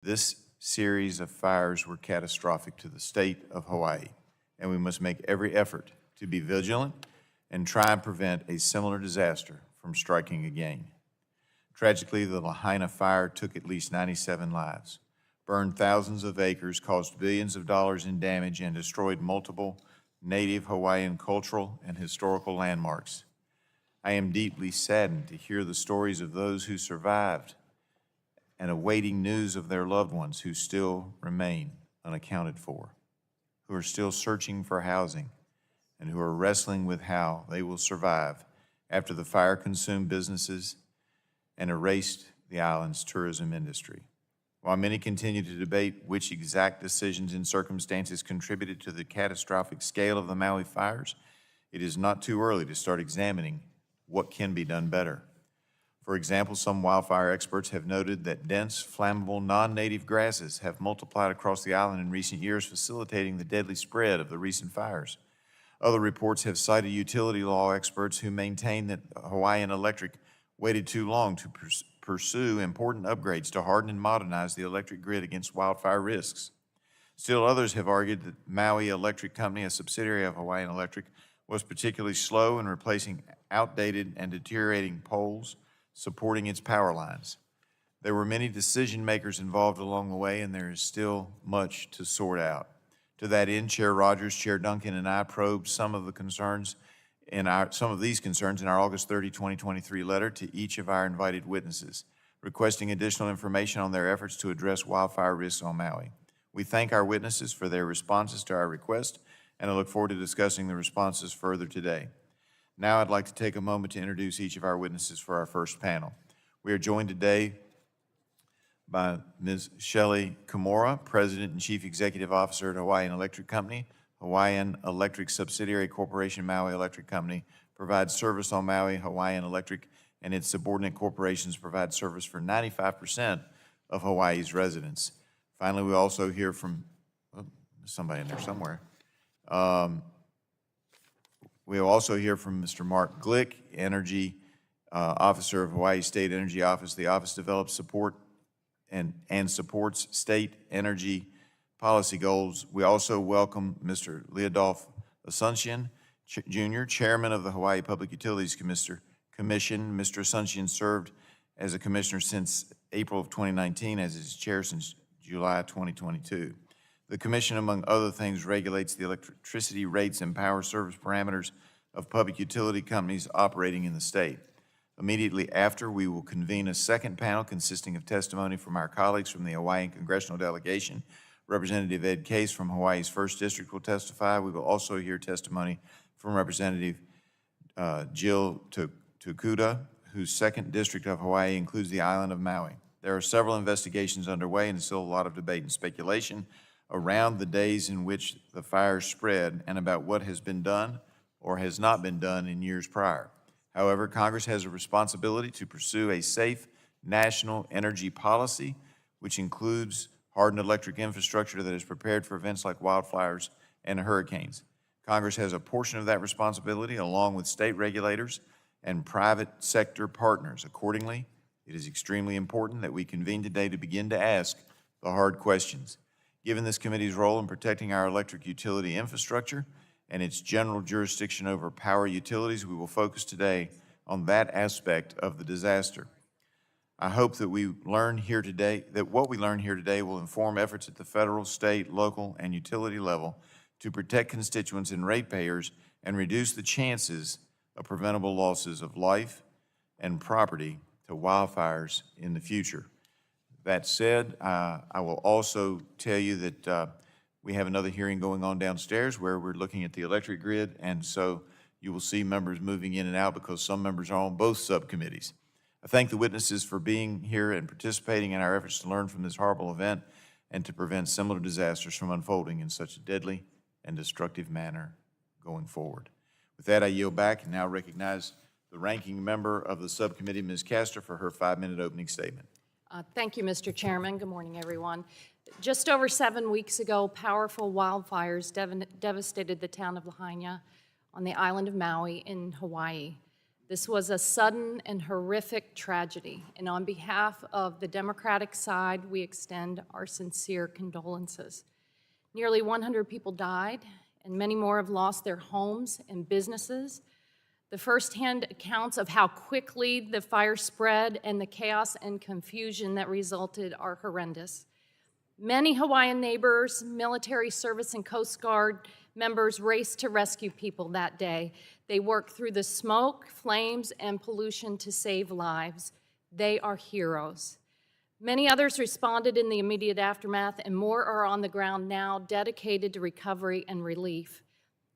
This series of fires were catastrophic to the state of Hawaii, and we must make every effort to be vigilant and try and prevent a similar disaster from striking again. Tragically, the Lahaina fire took at least 97 lives, burned thousands of acres, caused billions of dollars in damage, and destroyed multiple native Hawaiian cultural and historical landmarks. I am deeply saddened to hear the stories of those who survived and awaiting news of their loved ones who still remain unaccounted for, who are still searching for housing, and who are wrestling with how they will survive after the fire consumed businesses and erased the island's tourism industry. While many continue to debate which exact decisions and circumstances contributed to the catastrophic scale of the Maui fires, it is not too early to start examining what can be done better. For example, some wildfire experts have noted that dense, flammable, non-native grasses have multiplied across the island in recent years, facilitating the deadly spread of the recent fires. Other reports have cited utility law experts who maintain that Hawaiian Electric waited too long to pursue important upgrades to harden and modernize the electric grid against wildfire risks. Still others have argued that Maui Electric Company, a subsidiary of Hawaiian Electric, was particularly slow in replacing outdated and deteriorating poles supporting its power lines. There were many decision makers involved along the way, and there is still much to sort out. To that end, Chair Rogers, Chair Duncan, and I probed some of these concerns in our August 30, 2023 letter to each of our invited witnesses, requesting additional information on their efforts to address wildfire risks on Maui. We thank our witnesses for their responses to our request, and I look forward to discussing the responses further today. Now I'd like to take a moment to introduce each of our witnesses for our first panel. We are joined today by Ms. Shelley Kimura, President and Chief Executive Officer at Hawaiian Electric Company. Hawaiian Electric subsidiary corporation Maui Electric Company provides service on Maui. Hawaiian Electric and its subordinate corporations provide service for 95% of Hawaii's residents. Finally, we also hear from somebody in there somewhere. We'll also hear from Mr. Mark Glick, Energy Officer of Hawaii State Energy Office. The office develops support and supports state energy policy goals. We also welcome Mr. Leodolph Asuncion, Jr., Chairman of the Hawaii Public Utilities Commission. Mr. Asuncion served as a commissioner since April of 2019, as its chair since July 2022. The commission, among other things, regulates the electricity rates and power service parameters of public utility companies operating in the state. Immediately after, we will convene a second panel consisting of testimony from our colleagues from the Hawaiian Congressional delegation. Representative Ed Case from Hawaii's 1st District will testify. We will also hear testimony from Representative Jill Tokuda, whose 2nd District of Hawaii includes the island of Maui. There are several investigations underway and still a lot of debate and speculation around the days in which the fire spread and about what has been done or has not been done in years prior. However, Congress has a responsibility to pursue a safe national energy policy, which includes hardened electric infrastructure that is prepared for events like wildfires and hurricanes. Congress has a portion of that responsibility along with state regulators and private sector partners. Accordingly, it is extremely important that we convene today to begin to ask the hard questions. Given this committee's role in protecting our electric utility infrastructure and its general jurisdiction over power utilities, we will focus today on that aspect of the disaster. I hope that what we learn here today will inform efforts at the federal, state, local, and utility level to protect constituents and ratepayers and reduce the chances of preventable losses of life and property to wildfires in the future. That said, I will also tell you that we have another hearing going on downstairs where we're looking at the electric grid, and so you will see members moving in and out because some members are on both subcommittees. I thank the witnesses for being here and participating in our efforts to learn from this horrible event and to prevent similar disasters from unfolding in such a deadly and destructive manner going forward. With that, I yield back and now recognize the ranking member of the subcommittee, Ms. Castor, for her 5-minute opening statement. Thank you, Mr. Chairman. Good morning, everyone. Just over 7 weeks ago, powerful wildfires devastated the town of Lahaina on the island of Maui in Hawaii. This was a sudden and horrific tragedy, and on behalf of the Democratic side, we extend our sincere condolences. Nearly 100 people died, and many more have lost their homes and businesses. The firsthand accounts of how quickly the fire spread and the chaos and confusion that resulted are horrendous. Many Hawaiian neighbors, military service, and Coast Guard members raced to rescue people that day. They worked through the smoke, flames, and pollution to save lives. They are heroes. Many others responded in the immediate aftermath, and more are on the ground now dedicated to recovery and relief.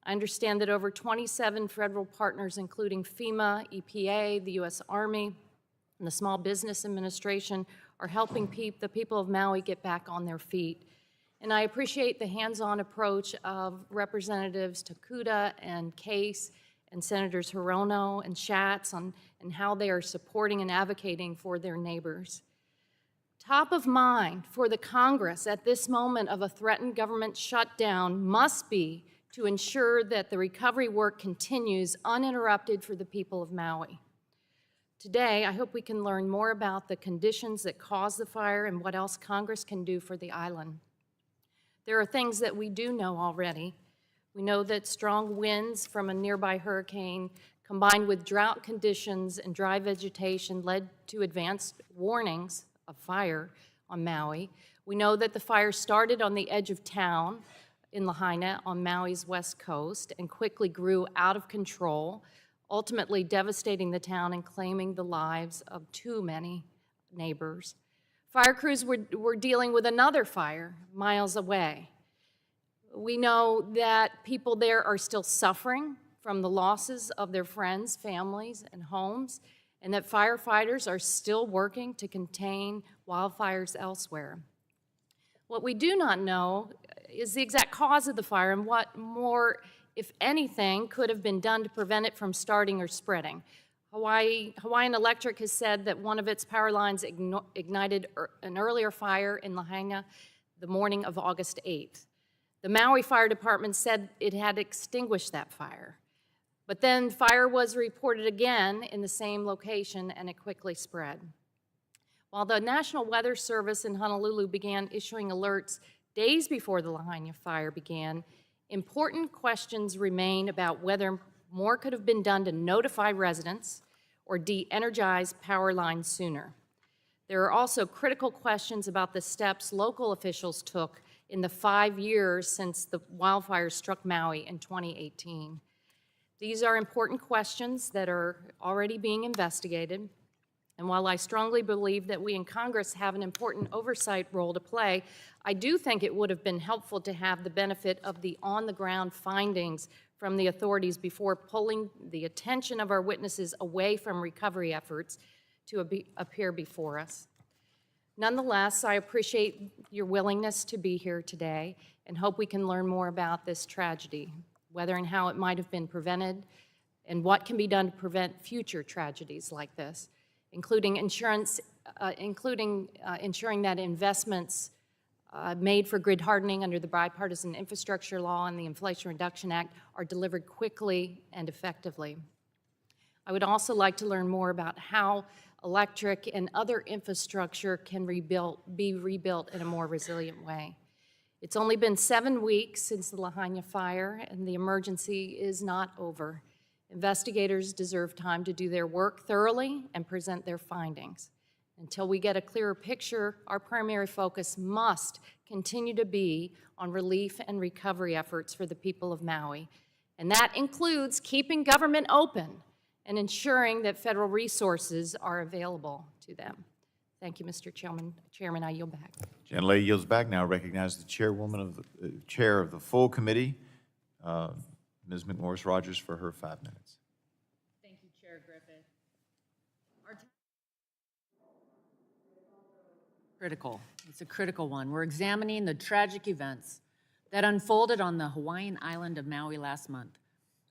I understand that over 27 federal partners, including FEMA, EPA, the U.S. Army, and the Small Business Administration, are helping the people of Maui get back on their feet. And I appreciate the hands-on approach of Representatives Takuda and Case and Senators Hirono and Schatz and how they are supporting and advocating for their neighbors. Top of mind for the Congress at this moment of a threatened government shutdown must be to ensure that the recovery work continues uninterrupted for the people of Maui. Today, I hope we can learn more about the conditions that caused the fire and what else Congress can do for the island. There are things that we do know already. We know that strong winds from a nearby hurricane combined with drought conditions and dry vegetation led to advanced warnings of fire on Maui. We know that the fire started on the edge of town in Lahaina on Maui's west coast and quickly grew out of control, ultimately devastating the town and claiming the lives of too many neighbors. Fire crews were dealing with another fire miles away. We know that people there are still suffering from the losses of their friends, families, and homes, and that firefighters are still working to contain wildfires elsewhere. What we do not know is the exact cause of the fire and what more, if anything, could have been done to prevent it from starting or spreading. Hawaiian Electric has said that one of its power lines ignited an earlier fire in Lahaina the morning of August 8th. The Maui Fire Department said it had extinguished that fire. But then fire was reported again in the same location and it quickly spread. While the National Weather Service in Honolulu began issuing alerts days before the Lahaina fire began, important questions remain about whether more could have been done to notify residents or de-energize power lines sooner. There are also critical questions about the steps local officials took in the 5 years since the wildfires struck Maui in 2018. These are important questions that are already being investigated, and while I strongly believe that we in Congress have an important oversight role to play, I do think it would have been helpful to have the benefit of the on-the-ground findings from the authorities before pulling the attention of our witnesses away from recovery efforts to appear before us. Nonetheless, I appreciate your willingness to be here today and hope we can learn more about this tragedy, whether and how it might have been prevented, and what can be done to prevent future tragedies like this, including ensuring that investments made for grid hardening under the Bipartisan Infrastructure Law and the Inflation Reduction Act are delivered quickly and effectively. I would also like to learn more about how electric and other infrastructure can be rebuilt in a more resilient way. It's only been 7 weeks since the Lahaina fire, and the emergency is not over. Investigators deserve time to do their work thoroughly and present their findings. Until we get a clearer picture, our primary focus must continue to be on relief and recovery efforts for the people of Maui. And that includes keeping government open and ensuring that federal resources are available to them. Thank you, Mr. Chairman. Chairman, I yield back. Gentlelady yields back. Now recognize the chairwoman of the chair of the full committee, Ms. McMorris-Rogers, for her 5 minutes. Thank you, Chair Griffith. Critical. It's a critical one. We're examining the tragic events that unfolded on the Hawaiian island of Maui last month.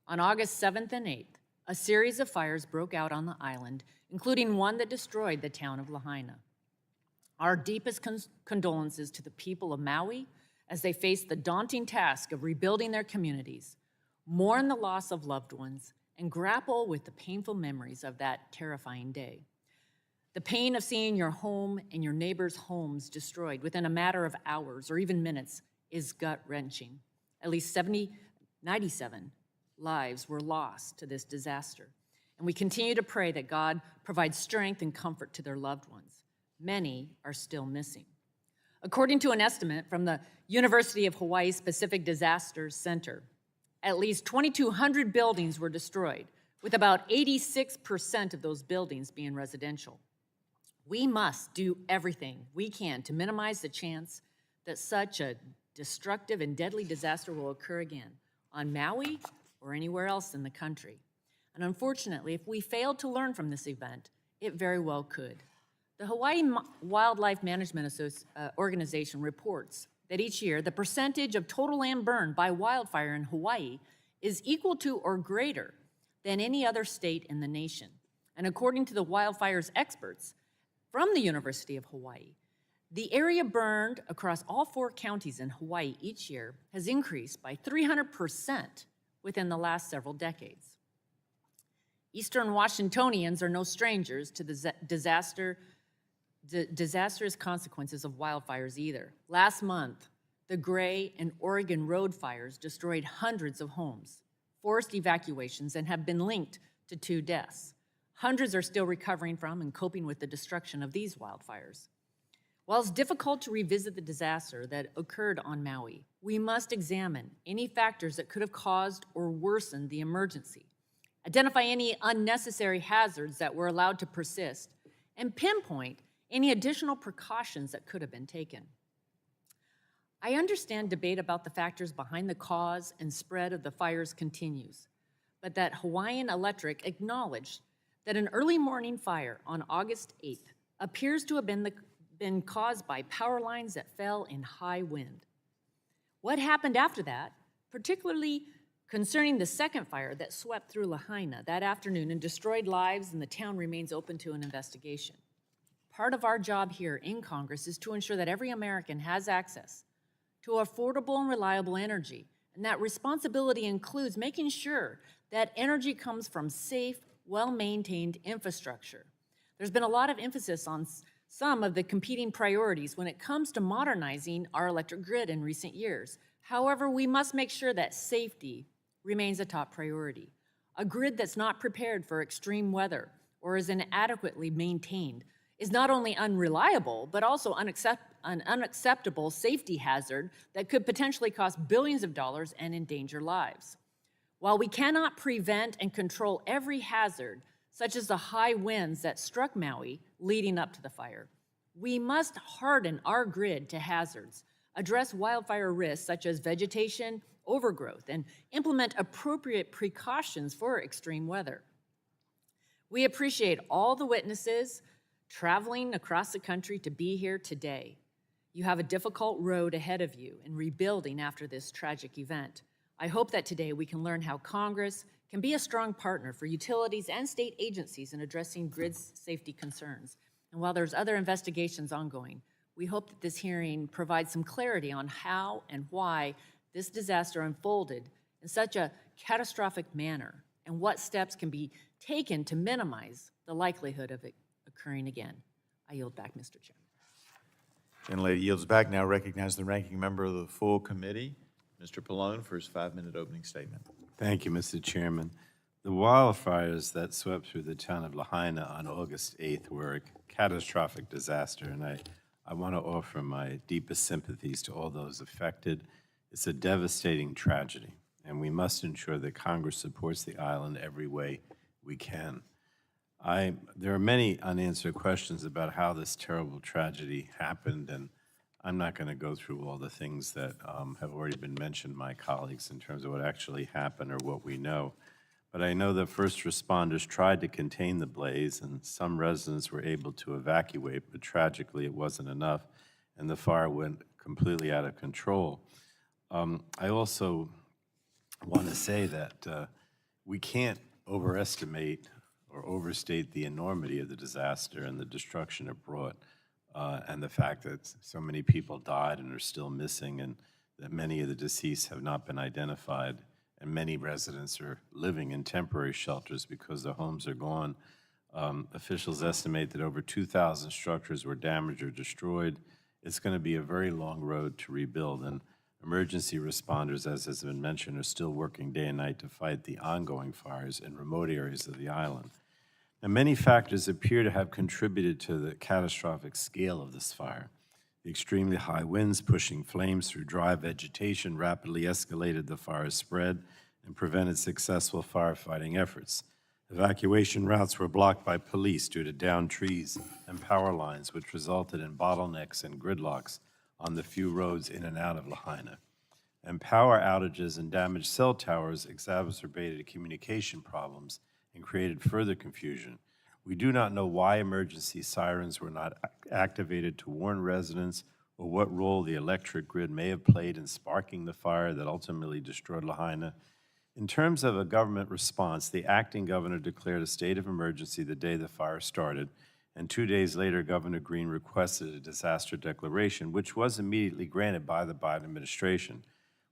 On August 7th and 8th, a series of fires broke out on the island, including one that destroyed the town of Lahaina. Our deepest condolences to the people of Maui as they face the daunting task of rebuilding their communities, mourn the loss of loved ones, and grapple with the painful memories of that terrifying day. The pain of seeing your home and your neighbors' homes destroyed within a matter of hours or even minutes is gut-wrenching. At least 97 lives were lost to this disaster, and we continue to pray that God provides strength and comfort to their loved ones. Many are still missing. According to an estimate from the University of Hawaii's Pacific Disasters Center, at least 2,200 buildings were destroyed, with about 86% of those buildings being residential. We must do everything we can to minimize the chance that such a destructive and deadly disaster will occur again on Maui or anywhere else in the country. And unfortunately, if we fail to learn from this event, it very well could. The Hawaii Wildlife Management Organization reports that each year the percentage of total land burned by wildfire in Hawaii is equal to or greater than any other state in the nation. And according to the wildfires experts from the University of Hawaii, the area burned across all 4 counties in Hawaii each year has increased by 300% within the last several decades. Eastern Washingtonians are no strangers to the disastrous consequences of wildfires either. Last month, the Gray and Oregon road fires destroyed hundreds of homes, forced evacuations, and have been linked to 2 deaths. Hundreds are still recovering from and coping with the destruction of these wildfires. While it's difficult to revisit the disaster that occurred on Maui, we must examine any factors that could have caused or worsened the emergency, identify any unnecessary hazards that were allowed to persist, and pinpoint any additional precautions that could have been taken. I understand debate about the factors behind the cause and spread of the fires continues, but that Hawaiian Electric acknowledged that an early morning fire on August 8th appears to have been caused by power lines that fell in high wind. What happened after that, particularly concerning the second fire that swept through Lahaina that afternoon and destroyed lives, and the town remains open to an investigation. Part of our job here in Congress is to ensure that every American has access to affordable and reliable energy, and that responsibility includes making sure that energy comes from safe, well-maintained infrastructure. There's been a lot of emphasis on some of the competing priorities when it comes to modernizing our electric grid in recent years. However, we must make sure that safety remains a top priority. A grid that's not prepared for extreme weather or is inadequately maintained is not only unreliable, but also an unacceptable safety hazard that could potentially cost billions of dollars and endanger lives. While we cannot prevent and control every hazard, such as the high winds that struck Maui leading up to the fire, we must harden our grid to hazards, address wildfire risks such as vegetation overgrowth, and implement appropriate precautions for extreme weather. We appreciate all the witnesses traveling across the country to be here today. You have a difficult road ahead of you in rebuilding after this tragic event. I hope that today we can learn how Congress can be a strong partner for utilities and state agencies in addressing grid safety concerns. And while there's other investigations ongoing, we hope that this hearing provides some clarity on how and why this disaster unfolded in such a catastrophic manner and what steps can be taken to minimize the likelihood of it occurring again. I yield back, Mr. Chairman. Gentlelady yields back. Now recognize the ranking member of the full committee, Mr. Pallone, for his 5-minute opening statement. Thank you, Mr. Chairman. The wildfires that swept through the town of Lahaina on August 8th were a catastrophic disaster, and I want to offer my deepest sympathies to all those affected. It's a devastating tragedy, and we must ensure that Congress supports the island every way we can. There are many unanswered questions about how this terrible tragedy happened, and I'm not going to go through all the things that have already been mentioned by my colleagues in terms of what actually happened or what we know. But I know that first responders tried to contain the blaze, and some residents were able to evacuate, but tragically it wasn't enough, and the fire went completely out of control. I also want to say that we can't overestimate or overstate the enormity of the disaster and the destruction it brought, and the fact that so many people died and are still missing, and that many of the deceased have not been identified, and many residents are living in temporary shelters because their homes are gone. Officials estimate that over 2,000 structures were damaged or destroyed. It's going to be a very long road to rebuild, and emergency responders, as has been mentioned, are still working day and night to fight the ongoing fires in remote areas of the island. Now, many factors appear to have contributed to the catastrophic scale of this fire. The extremely high winds pushing flames through dry vegetation rapidly escalated the fire's spread and prevented successful firefighting efforts. Evacuation routes were blocked by police due to downed trees and power lines, which resulted in bottlenecks and gridlocks on the few roads in and out of Lahaina. And power outages and damaged cell towers exacerbated communication problems and created further confusion. We do not know why emergency sirens were not activated to warn residents or what role the electric grid may have played in sparking the fire that ultimately destroyed Lahaina. In terms of a government response, the acting governor declared a state of emergency the day the fire started, and 2 days later, Governor Green requested a disaster declaration, which was immediately granted by the Biden administration.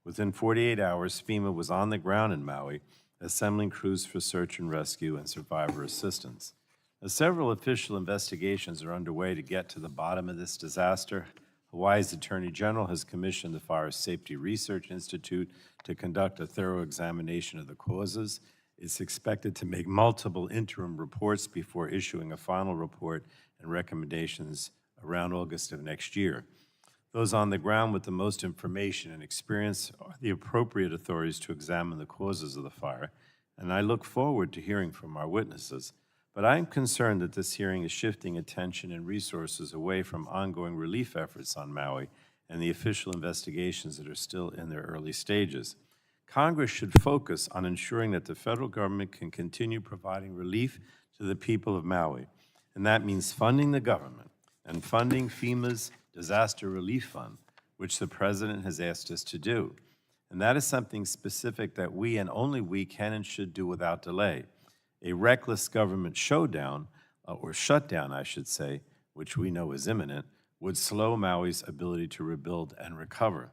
Within 48 hours, FEMA was on the ground in Maui, assembling crews for search and rescue and survivor assistance. Now, several official investigations are underway to get to the bottom of this disaster. Hawaii's Attorney General has commissioned the Fire Safety Research Institute to conduct a thorough examination of the causes. It's expected to make multiple interim reports before issuing a final report and recommendations around August of next year. Those on the ground with the most information and experience are the appropriate authorities to examine the causes of the fire, and I look forward to hearing from our witnesses. But I am concerned that this hearing is shifting attention and resources away from ongoing relief efforts on Maui and the official investigations that are still in their early stages. Congress should focus on ensuring that the federal government can continue providing relief to the people of Maui, and that means funding the government and funding FEMA's Disaster Relief Fund, which the President has asked us to do. And that is something specific that we and only we can and should do without delay. A reckless government showdown, or shutdown, I should say, which we know is imminent, would slow Maui's ability to rebuild and recover.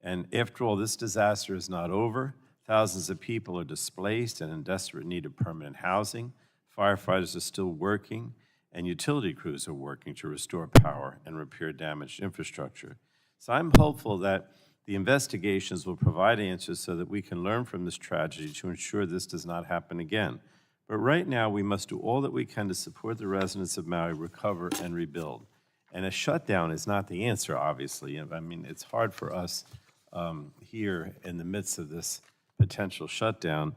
And after all, this disaster is not over. Thousands of people are displaced and in desperate need of permanent housing. Firefighters are still working, and utility crews are working to restore power and repair damaged infrastructure. So I'm hopeful that the investigations will provide answers so that we can learn from this tragedy to ensure this does not happen again. But right now, we must do all that we can to support the residents of Maui recover and rebuild. And a shutdown is not the answer, obviously. I mean, it's hard for us here in the midst of this potential shutdown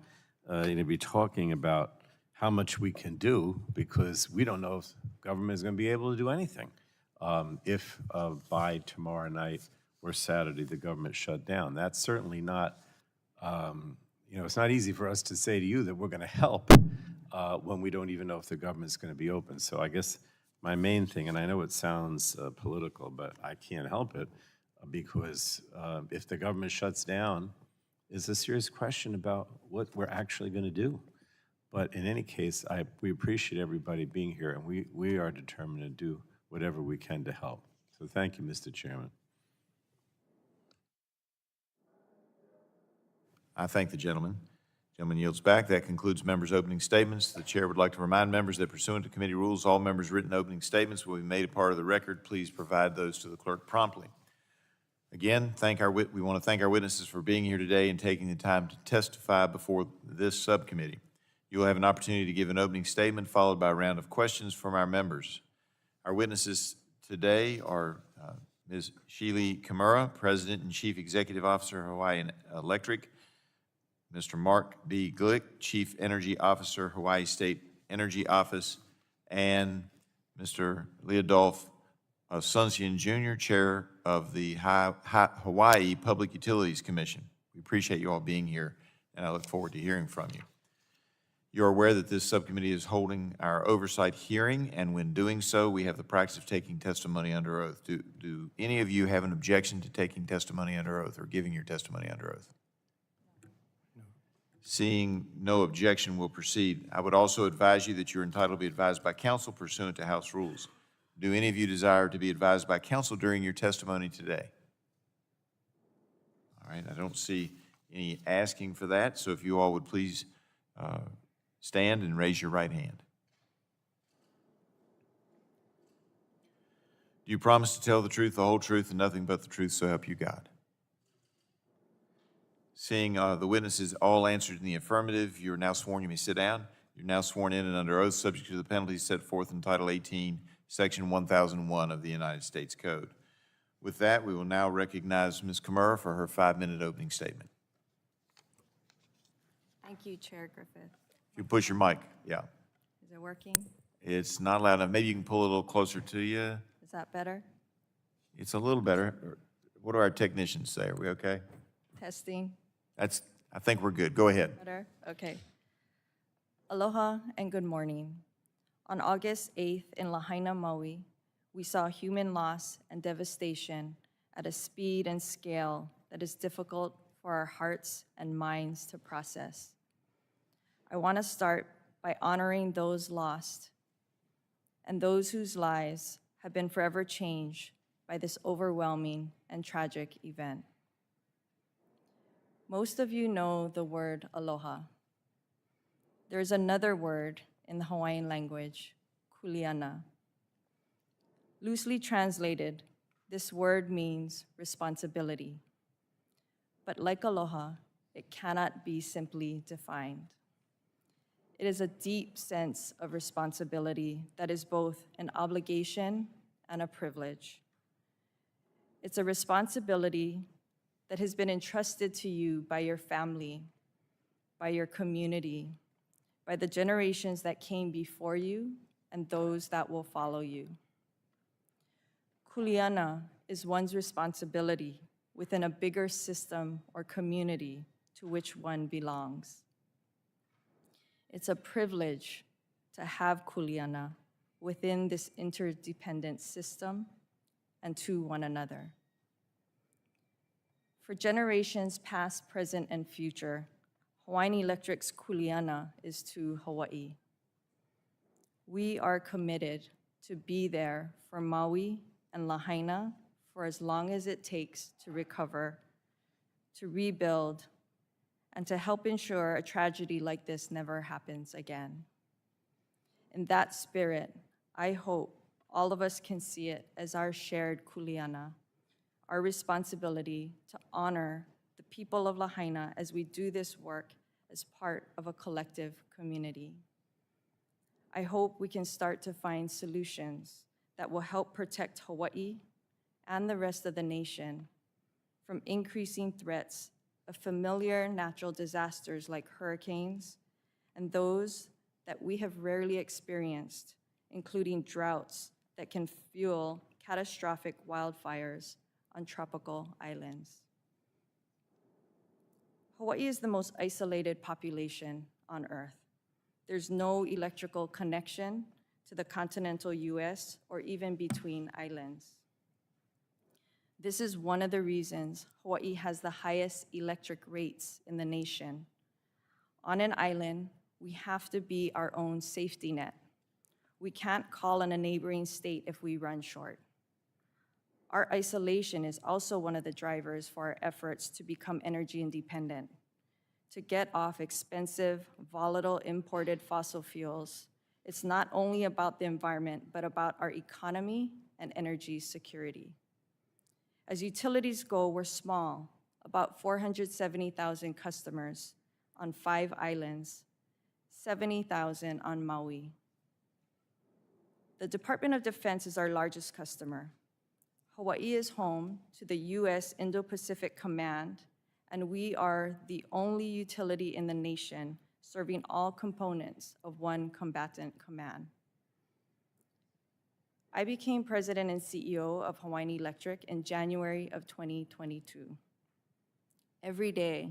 to be talking about how much we can do, because we don't know if government is going to be able to do anything if by tomorrow night or Saturday the government shut down. That's certainly not, it's not easy for us to say to you that we're going to help when we don't even know if the government's going to be open. So I guess my main thing, and I know it sounds political, but I can't help it, because if the government shuts down, is a serious question about what we're actually going to do. But in any case, we appreciate everybody being here, and we are determined to do whatever we can to help. So thank you, Mr. Chairman. I thank the gentleman. Gentleman yields back. That concludes members' opening statements. The chair would like to remind members that pursuant to committee rules, all members' written opening statements will be made a part of the record. Please provide those to the clerk promptly. Again, we want to thank our witnesses for being here today and taking the time to testify before this subcommittee. You will have an opportunity to give an opening statement followed by a round of questions from our members. Our witnesses today are Ms. Sheely Kimura, President and Chief Executive Officer of Hawaii Electric, Mr. Mark B. Glick, Chief Energy Officer, Hawaii State Energy Office, and Mr. Leodolph Asuncion Jr., Chair of the Hawaii Public Utilities Commission. We appreciate you all being here, and I look forward to hearing from you. You're aware that this subcommittee is holding our oversight hearing, and when doing so, we have the practice of taking testimony under oath. Do any of you have an objection to taking testimony under oath or giving your testimony under oath? Seeing no objection, we'll proceed. I would also advise you that you're entitled to be advised by counsel pursuant to House rules. Do any of you desire to be advised by counsel during your testimony today? All right, I don't see any asking for that, so if you all would please stand and raise your right hand. Do you promise to tell the truth, the whole truth, and nothing but the truth, so help you God? Seeing the witnesses all answered in the affirmative, you are now sworn. You may sit down. You're now sworn in and under oath, subject to the penalties set forth in Title 18, Section 1001 of the United States Code. With that, we will now recognize Ms. Kimura for her 5-minute opening statement. Thank you, Chair Griffith. If you push your mic, yeah. Is it working? It's not loud enough. Maybe you can pull it a little closer to you. Is that better? It's a little better. What do our technicians say? Are we okay? Testing. I think we're good. Go ahead. Better? Okay. Aloha and good morning. On August 8th in Lahaina, Maui, we saw human loss and devastation at a speed and scale that is difficult for our hearts and minds to process. I want to start by honoring those lost and those whose lives have been forever changed by this overwhelming and tragic event. Most of you know the word aloha. There's another word in the Hawaiian language, kuleana. Loosely translated, this word means responsibility. But like aloha, it cannot be simply defined. It is a deep sense of responsibility that is both an obligation and a privilege. It's a responsibility that has been entrusted to you by your family, by your community, by the generations that came before you and those that will follow you. Kuleana is one's responsibility within a bigger system or community to which one belongs. It's a privilege to have kuleana within this interdependent system and to one another. For generations past, present, and future, Hawaiian Electric's kuleana is to Hawaii. We are committed to be there for Maui and Lahaina for as long as it takes to recover, to rebuild, and to help ensure a tragedy like this never happens again. In that spirit, I hope all of us can see it as our shared kuleana, our responsibility to honor the people of Lahaina as we do this work as part of a collective community. I hope we can start to find solutions that will help protect Hawaii and the rest of the nation from increasing threats of familiar natural disasters like hurricanes and those that we have rarely experienced, including droughts that can fuel catastrophic wildfires on tropical islands. Hawaii is the most isolated population on Earth. There's no electrical connection to the continental US or even between islands. This is one of the reasons Hawaii has the highest electric rates in the nation. On an island, we have to be our own safety net. We can't call on a neighboring state if we run short. Our isolation is also one of the drivers for our efforts to become energy independent, to get off expensive, volatile imported fossil fuels. It's not only about the environment, but about our economy and energy security. As utilities go, we're small, about 470,000 customers on 5 islands, 70,000 on Maui. The Department of Defense is our largest customer. Hawaii is home to the US Indo-Pacific Command, and we are the only utility in the nation serving all components of one combatant command. I became president and CEO of Hawaiian Electric in January of 2022. Every day,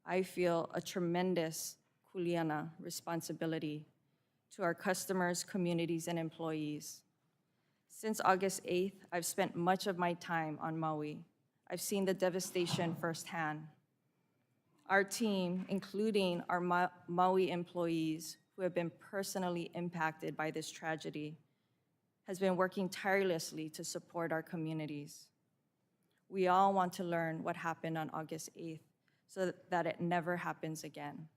I feel a tremendous kuleana responsibility to our customers, communities, and employees. Since August 8th, I've spent much of my time on Maui. I've seen the devastation firsthand. Our team, including our Maui employees who have been personally impacted by this tragedy, has been working tirelessly to support our communities. We all want to learn what happened on August 8th so that it never happens again.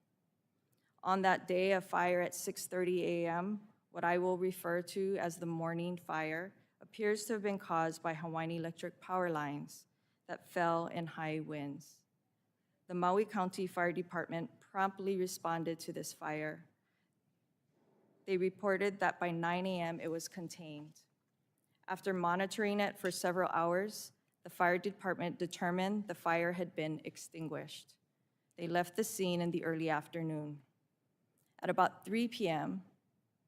On that day of fire at 6:30 a.m., what I will refer to as the morning fire appears to have been caused by Hawaiian Electric power lines that fell in high winds. The Maui County Fire Department promptly responded to this fire. They reported that by 9 a.m. it was contained. After monitoring it for several hours, the fire department determined the fire had been extinguished. They left the scene in the early afternoon. At about 3 p.m.,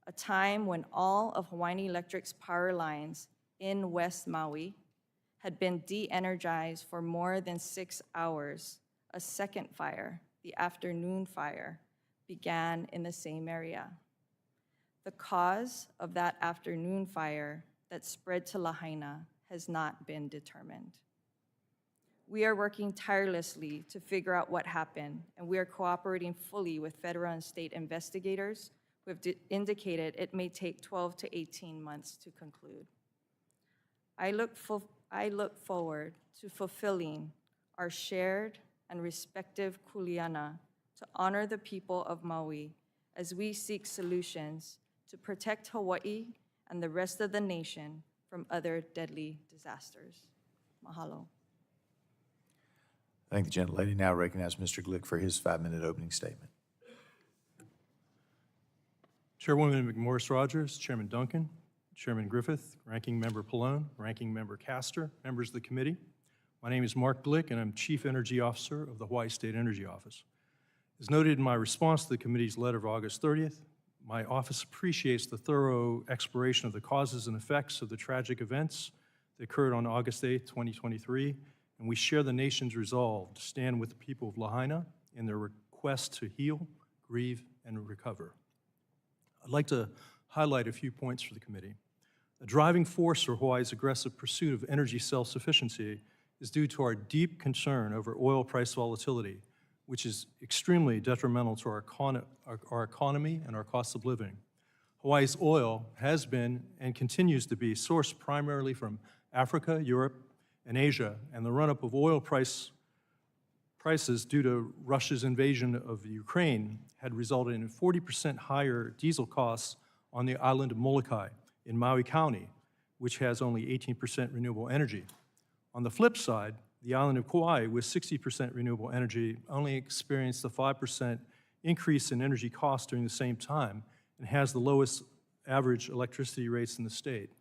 a time when all of Hawaiian Electric's power lines in West Maui had been de-energized for more than 6 hours, a second fire, the afternoon fire, began in the same area. The cause of that afternoon fire that spread to Lahaina has not been determined. We are working tirelessly to figure out what happened, and we are cooperating fully with federal and state investigators who have indicated it may take 12 to 18 months to conclude. I look forward to fulfilling our shared and respective kuleana to honor the people of Maui as we seek solutions to protect Hawaii and the rest of the nation from other deadly disasters. Mahalo. Thank the gentlelady. Now recognize Mr. Glick for his 5-minute opening statement. Chairwoman McMorris-Rogers, Chairman Duncan, Chairman Griffith, Ranking Member Pallone, Ranking Member Castor, members of the committee. My name is Mark Glick, and I'm Chief Energy Officer of the Hawaii State Energy Office. As noted in my response to the committee's letter of August 30th, my office appreciates the thorough exploration of the causes and effects of the tragic events that occurred on August 8th, 2023, and we share the nation's resolve to stand with the people of Lahaina in their quest to heal, grieve, and recover. I'd like to highlight a few points for the committee. The driving force for Hawaii's aggressive pursuit of energy self-sufficiency is due to our deep concern over oil price volatility, which is extremely detrimental to our economy and our cost of living. Hawaii's oil has been and continues to be sourced primarily from Africa, Europe, and Asia, and the run-up of oil prices due to Russia's invasion of Ukraine had resulted in 40% higher diesel costs on the island of Molokai in Maui County, which has only 18% renewable energy. On the flip side, the island of Kauai, with 60% renewable energy, only experienced a 5% increase in energy costs during the same time and has the lowest average electricity rates in the state.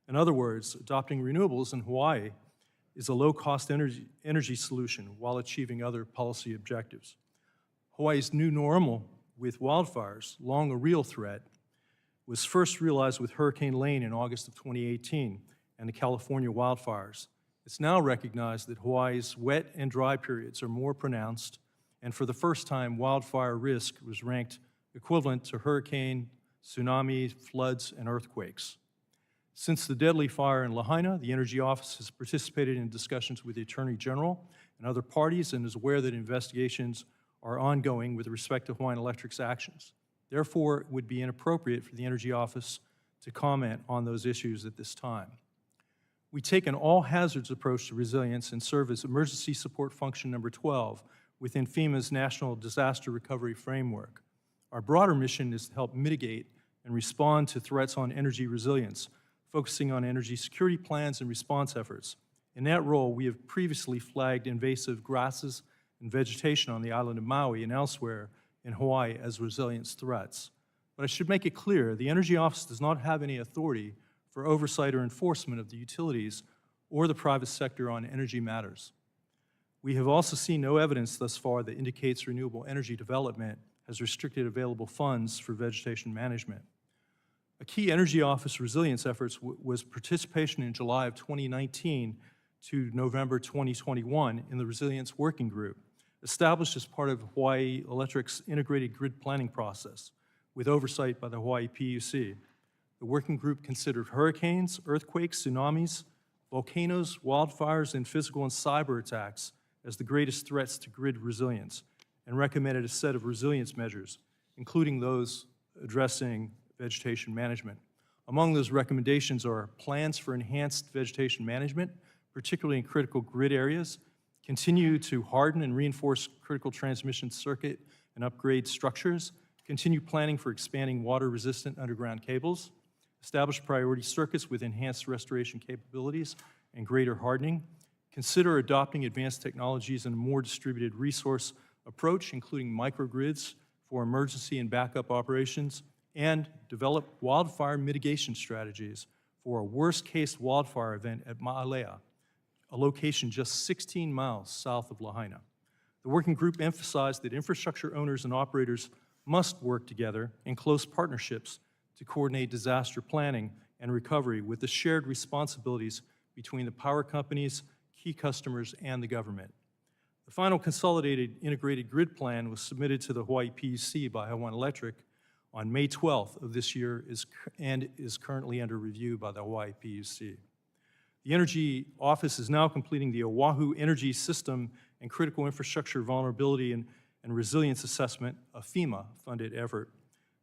In other words, adopting renewables in Hawaii is a low-cost energy solution while achieving other policy objectives. Hawaii's new normal with wildfires, long a real threat, was first realized with Hurricane Lane in August of 2018 and the California wildfires. It's now recognized that Hawaii's wet and dry periods are more pronounced, and for the first time, wildfire risk was ranked equivalent to hurricane, tsunami, floods, and earthquakes. Since the deadly fire in Lahaina, the Energy Office has participated in discussions with the Attorney General and other parties and is aware that investigations are ongoing with respect to Hawaiian Electric's actions. Therefore, it would be inappropriate for the Energy Office to comment on those issues at this time. We take an all-hazards approach to resilience and serve as emergency support function number 12 within FEMA's National Disaster Recovery Framework. Our broader mission is to help mitigate and respond to threats on energy resilience, focusing on energy security plans and response efforts. In that role, we have previously flagged invasive grasses and vegetation on the island of Maui and elsewhere in Hawaii as resilience threats. But I should make it clear, the Energy Office does not have any authority for oversight or enforcement of the utilities or the private sector on energy matters. We have also seen no evidence thus far that indicates renewable energy development has restricted available funds for vegetation management. A key Energy Office resilience efforts was participation in July of 2019 to November 2021 in the Resilience Working Group, established as part of Hawaii Electric's integrated grid planning process, with oversight by the Hawaii PUC. The working group considered hurricanes, earthquakes, tsunamis, volcanoes, wildfires, and physical and cyber attacks as the greatest threats to grid resilience, and recommended a set of resilience measures, including those addressing vegetation management. Among those recommendations are plans for enhanced vegetation management, particularly in critical grid areas, continue to harden and reinforce critical transmission circuit and upgrade structures, continue planning for expanding water-resistant underground cables, establish priority circuits with enhanced restoration capabilities and greater hardening, consider adopting advanced technologies and a more distributed resource approach, including microgrids for emergency and backup operations, and develop wildfire mitigation strategies for a worst-case wildfire event at Ma'alea, a location just 16 miles south of Lahaina. The working group emphasized that infrastructure owners and operators must work together in close partnerships to coordinate disaster planning and recovery with the shared responsibilities between the power companies, key customers, and the government. The final consolidated integrated grid plan was submitted to the Hawaii PUC by Hawaiian Electric on May 12th of this year and is currently under review by the Hawaii PUC. The Energy Office is now completing the Oahu Energy System and Critical Infrastructure Vulnerability and Resilience Assessment, a FEMA-funded effort.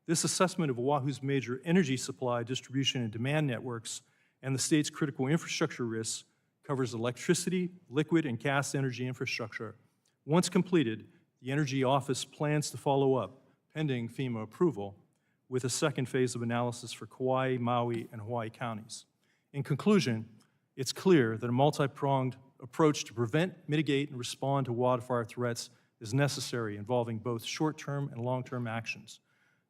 This assessment of Oahu's major energy supply, distribution, and demand networks and the state's critical infrastructure risks covers electricity, liquid, and gas energy infrastructure. Once completed, the Energy Office plans to follow up, pending FEMA approval, with a second phase of analysis for Kauai, Maui, and Hawaii counties. In conclusion, it's clear that a multi-pronged approach to prevent, mitigate, and respond to wildfire threats is necessary, involving both short-term and long-term actions.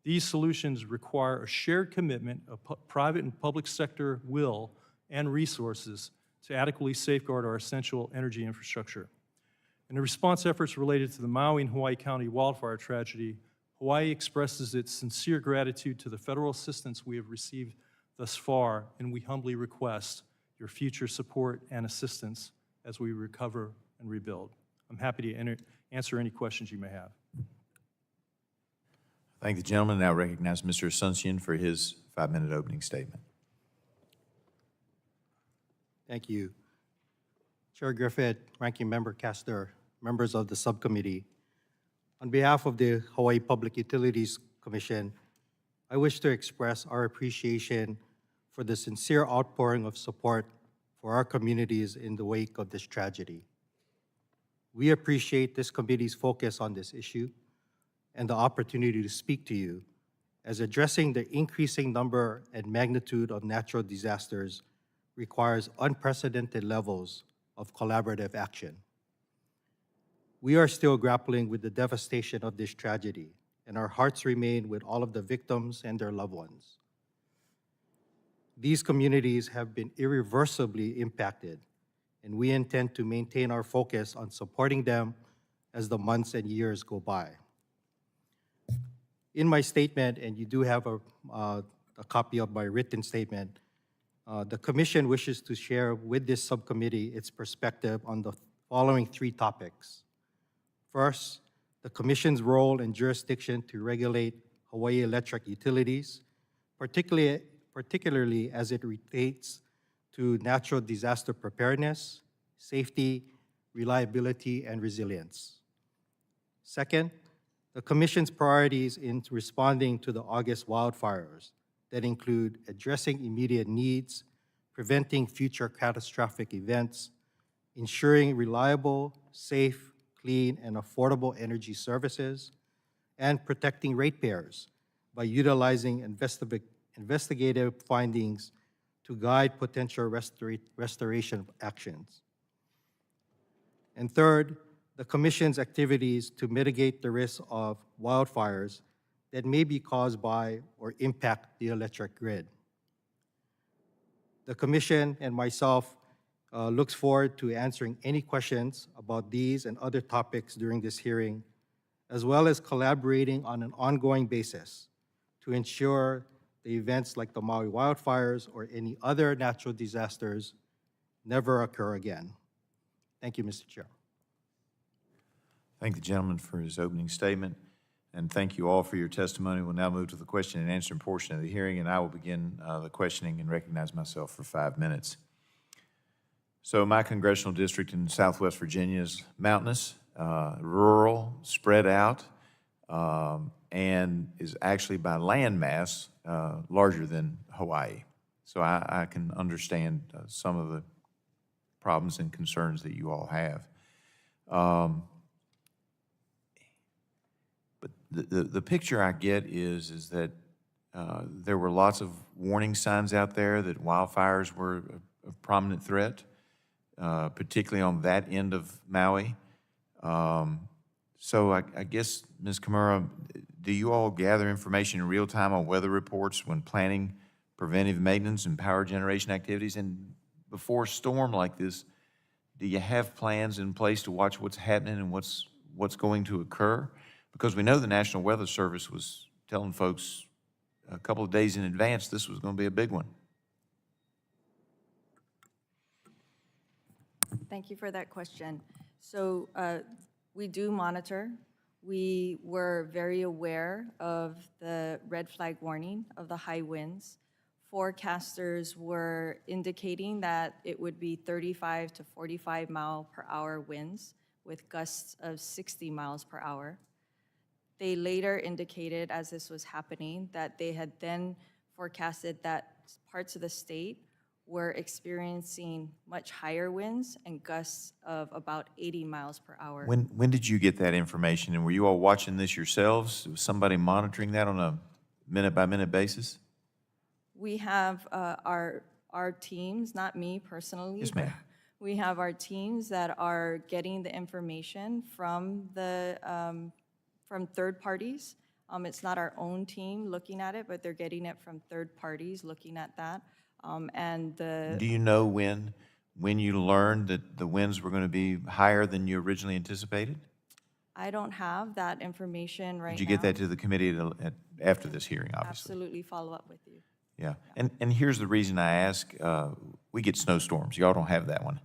These solutions require a shared commitment of private and public sector will and resources to adequately safeguard our essential energy infrastructure. In the response efforts related to the Maui and Hawaii County wildfire tragedy, Hawaii expresses its sincere gratitude to the federal assistance we have received thus far, and we humbly request your future support and assistance as we recover and rebuild. I'm happy to answer any questions you may have. Thank the gentleman. Now recognize Mr. Asuncion for his 5-minute opening statement. Thank you. Chair Griffith, Ranking Member Castor, members of the subcommittee. On behalf of the Hawaii Public Utilities Commission, I wish to express our appreciation for the sincere outpouring of support for our communities in the wake of this tragedy. We appreciate this committee's focus on this issue and the opportunity to speak to you, as addressing the increasing number and magnitude of natural disasters requires unprecedented levels of collaborative action. We are still grappling with the devastation of this tragedy, and our hearts remain with all of the victims and their loved ones. These communities have been irreversibly impacted, and we intend to maintain our focus on supporting them as the months and years go by. In my statement, and you do have a copy of my written statement, the Commission wishes to share with this subcommittee its perspective on the following 3 topics. First, the Commission's role and jurisdiction to regulate Hawaii electric utilities, particularly as it relates to natural disaster preparedness, safety, reliability, and resilience. Second, the Commission's priorities in responding to the August wildfires that include addressing immediate needs, preventing future catastrophic events, ensuring reliable, safe, clean, and affordable energy services, and protecting ratepayers by utilizing investigative findings to guide potential restoration actions. And third, the Commission's activities to mitigate the risk of wildfires that may be caused by or impact the electric grid. The Commission and myself looks forward to answering any questions about these and other topics during this hearing, as well as collaborating on an ongoing basis to ensure the events like the Maui wildfires or any other natural disasters never occur again. Thank you, Mr. Chair. Thank the gentleman for his opening statement, and thank you all for your testimony. We'll now move to the question and answer portion of the hearing, and I will begin the questioning and recognize myself for 5 minutes. So my congressional district in Southwest Virginia is mountainous, rural, spread out, and is actually by land mass larger than Hawaii. So I can understand some of the problems and concerns that you all have. But the picture I get is that there were lots of warning signs out there that wildfires were a prominent threat, particularly on that end of Maui. So I guess, Ms. Kimura, do you all gather information in real time on weather reports when planning preventive maintenance and power generation activities? And before a storm like this, do you have plans in place to watch what's happening and what's going to occur? Because we know the National Weather Service was telling folks a couple of days in advance this was going to be a big one. Thank you for that question. So we do monitor. We were very aware of the red flag warning of the high winds. Forecasters were indicating that it would be 35 to 45 mile per hour winds with gusts of 60 miles per hour. They later indicated, as this was happening, that they had then forecasted that parts of the state were experiencing much higher winds and gusts of about 80 miles per hour. When did you get that information, and were you all watching this yourselves? Was somebody monitoring that on a minute-by-minute basis? We have our teams, not me personally. Yes, ma'am. We have our teams that are getting the information from from third parties. It's not our own team looking at it, but they're getting it from third parties looking at that. Do you know when you learned that the winds were going to be higher than you originally anticipated? I don't have that information right now. Did you get that to the committee after this hearing, obviously? Absolutely follow up with you. Yeah, and here's the reason I ask. We get snowstorms. Y'all don't have that one.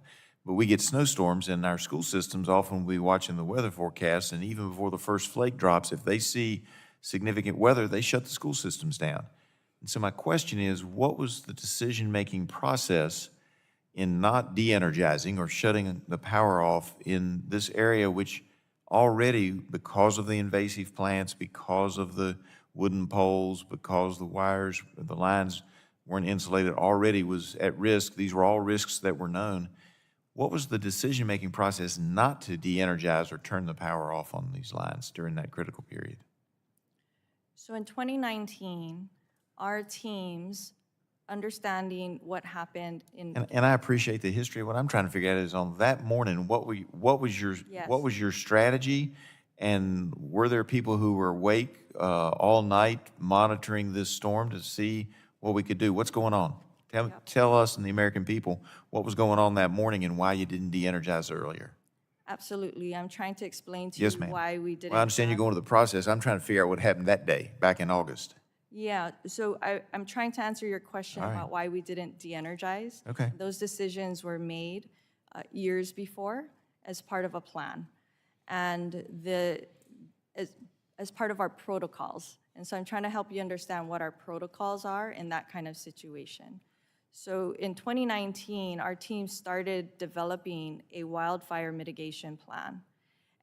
But we get snowstorms, and our school systems often will be watching the weather forecast, and even before the first flake drops, if they see significant weather, they shut the school systems down. And so my question is, what was the decision-making process in not de-energizing or shutting the power off in this area, which already, because of the invasive plants, because of the wooden poles, because the wires, the lines weren't insulated, already was at risk? These were all risks that were known. What was the decision-making process not to de-energize or turn the power off on these lines during that critical period? So in 2019, our teams, understanding what happened in And I appreciate the history. What I'm trying to figure out is on that morning, what was your strategy? And were there people who were awake all night monitoring this storm to see what we could do? What's going on? Tell us and the American people what was going on that morning and why you didn't de-energize earlier. Absolutely. I'm trying to explain to Yes, you ma'am. why we didn't. Well, I understand you're going through the process. I'm trying to figure out what happened that day, back in August. Yeah, so I'm trying to answer your question All right. about why we didn't de-energize. Okay. Those decisions were made years before as part of a plan, and as part of our protocols. And so I'm trying to help you understand what our protocols are in that kind of situation. So in 2019, our team started developing a wildfire mitigation plan.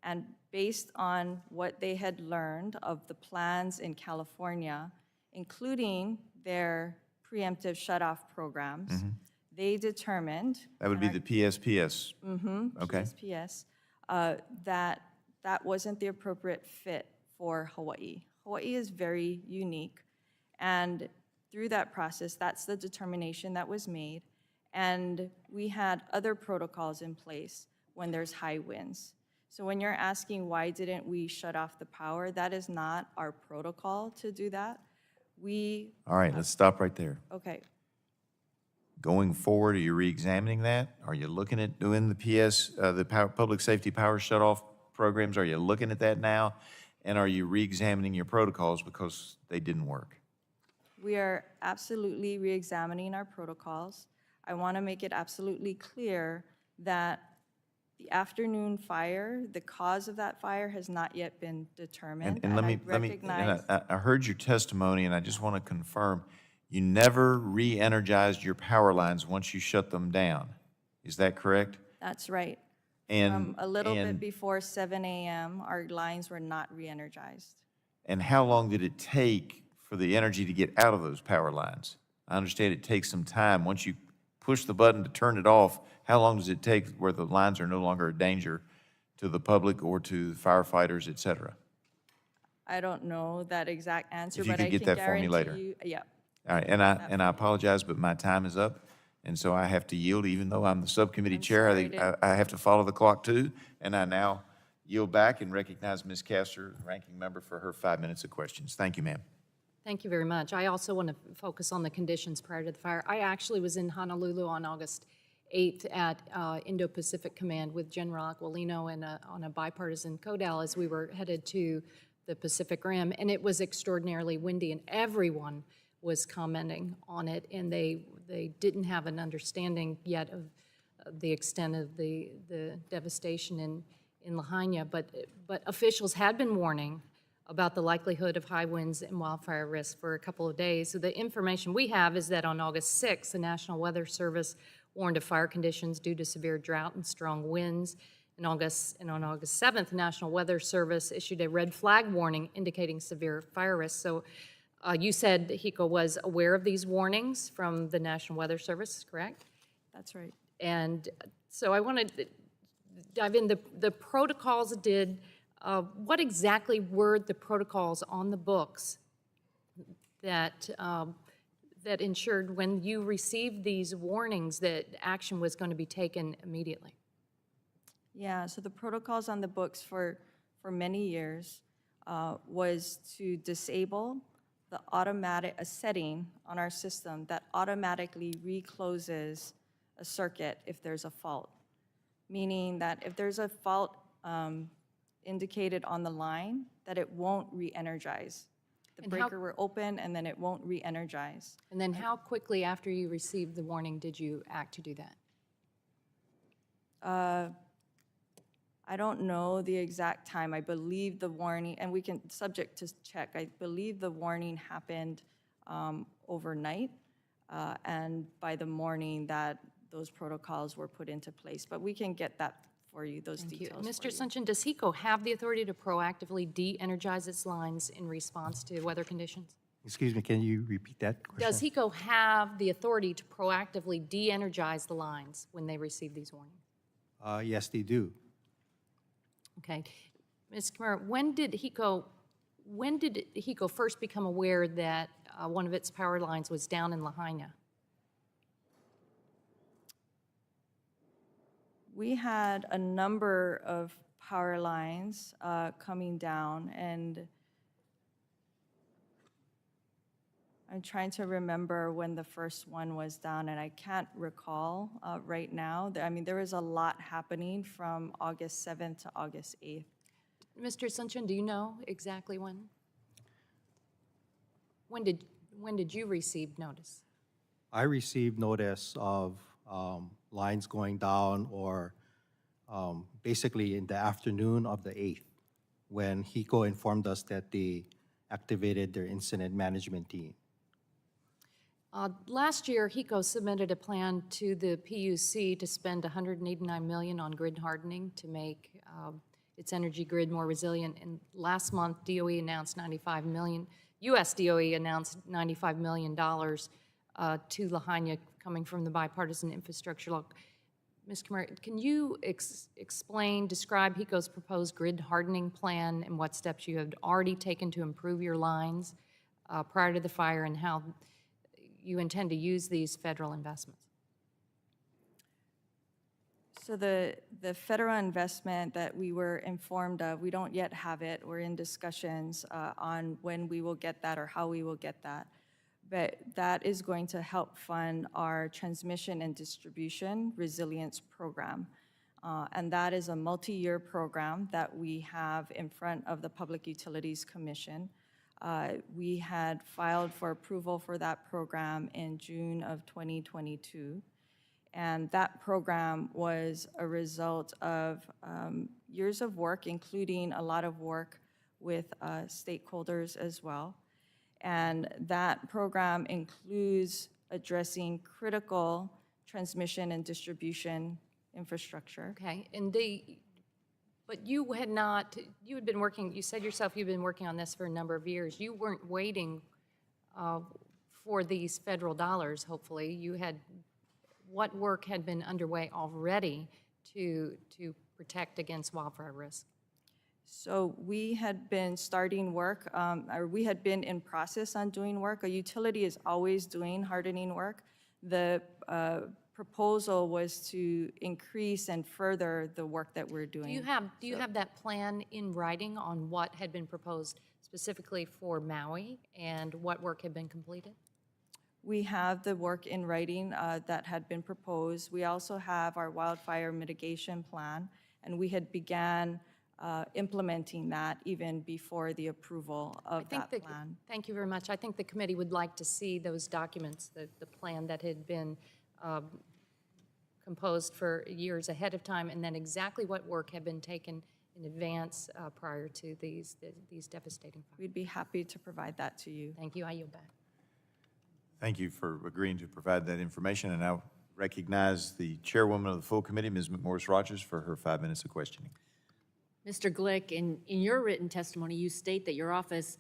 And based on what they had learned of the plans in California, including their preemptive shutoff programs, they determined. That would be the PSPS. Okay. PSPS, that wasn't the appropriate fit for Hawaii. Hawaii is very unique, and through that process, that's the determination that was made, and we had other protocols in place when there's high winds. So when you're asking why didn't we shut off the power, that is not our protocol to do that. All right, let's stop right there. Okay, Going forward, are you re-examining that? Are you looking at doing the public safety power shutoff programs? Are you looking at that now? And are you re-examining your protocols because they didn't work? we are absolutely re-examining our protocols. I want to make it absolutely clear that the afternoon fire, the cause of that fire has not yet been determined. And I recognize. I heard your testimony, and I just want to confirm, you never re-energized your power lines once you shut them down. Is that correct? That's right. And A little bit and- before 7 a.m., our lines were not re-energized. And how long did it take for the energy to get out of those power lines? I understand it takes some time. Once you push the button to turn it off, how long does it take where the lines are no longer a danger to the public or to firefighters, et cetera? I don't know that exact answer, If you but could I get can that for me later. guarantee you, yeah. All right, and I apologize, but my time is up, and so I have to yield, even though I'm the subcommittee chair. sorry I have to follow the clock too, and I now yield back and recognize Ms. Castor, ranking member, for her 5 minutes of questions. Thank you, ma'am. Thank you very much. I also want to focus on the conditions prior to the fire. I actually was in Honolulu on August 8th at Indo-Pacific Command with General Aquilino and on a bipartisan CODAL as we were headed to the Pacific Rim, and it was extraordinarily windy, and everyone was commenting on it, and they didn't have an understanding yet of the extent of the devastation in Lahaina, but officials had been warning about the likelihood of high winds and wildfire risk for a couple of days. So the information we have is that on August 6th, the National Weather Service warned of fire conditions due to severe drought and strong winds. And on August 7th, the National Weather Service issued a red flag warning indicating severe fire risk. So you said HECO was aware of these warnings from the National Weather Service, correct? That's right. And so I want to dive in. The protocols what exactly were the protocols on the books that that ensured when you received these warnings that action was going to be taken immediately? Yeah, so the protocols on the books for many years was to disable a setting on our system that automatically recloses a circuit if there's a fault. Meaning that if there's a fault indicated on the line, that it won't re-energize. The And how- breaker will open and then it won't re-energize. And then how quickly after you received the warning did you act to do that? I don't know the exact time. I believe the warning, and we can, subject to check, I believe the warning happened overnight, and by the morning that those protocols were put into place. But we can get that for you, those Thank you. details for Mr. you. Sunchin, does HECO have the authority to proactively de-energize its lines in response to weather conditions? Excuse me, can you repeat that question? Does HECO have the authority to proactively de-energize the lines when they receive these warnings? Yes, they do. Okay. Ms. Kimura, when did HECO first become aware that one of its power lines was down in Lahaina? We had a number of power lines coming down, and I'm trying to remember when the first one was down, and I can't recall right now. I mean, there was a lot happening from August 7th to August 8th. Mr. Sunchin, do you know exactly when? When did you receive notice? I received notice of lines going down or basically in the afternoon of the 8th when HECO informed us that they activated their incident management team. Last year, HECO submitted a plan to the PUC to spend $189 million on grid hardening to make its energy grid more resilient. And last month, DOE announced $95 million. U.S. DOE announced $95 million to Lahaina coming from the bipartisan infrastructure law. Ms. Kimura, can you describe HECO's proposed grid hardening plan and what steps you have already taken to improve your lines prior to the fire and how you intend to use these federal investments? So the federal investment that we were informed of, we don't yet have it. We're in discussions on when we will get that or how we will get that. But that is going to help fund our transmission and distribution resilience program. And that is a multi-year program that we have in front of the Public Utilities Commission. We had filed for approval for that program in June of 2022. And that program was a result of years of work, including a lot of work with stakeholders as well. And that program includes addressing critical transmission and distribution infrastructure. Okay, but you had been working, you said yourself you've been working on this for a number of years. You weren't waiting for these federal dollars, hopefully. What work had been underway already to protect against wildfire risk? So we had been starting work, or we had been in process on doing work. A utility is always doing hardening work. The proposal was to increase and further the work that we're doing. Do you have that plan in writing on what had been proposed specifically for Maui and what work had been completed? We have the work in writing that had been proposed. We also have our wildfire mitigation plan, and we had began implementing that even before the approval of that plan. Thank you very much. I think the committee would like to see those documents, the plan that had been composed for years ahead of time, and then exactly what work had been taken in advance prior to these devastating fires. We'd be happy to provide that to you. Thank you. I yield back. Thank you for agreeing to provide that information, and I recognize the chairwoman of the full committee, Ms. McMorris-Rogers, for her 5 minutes of questioning. Mr. Glick, in your written testimony, you state that your office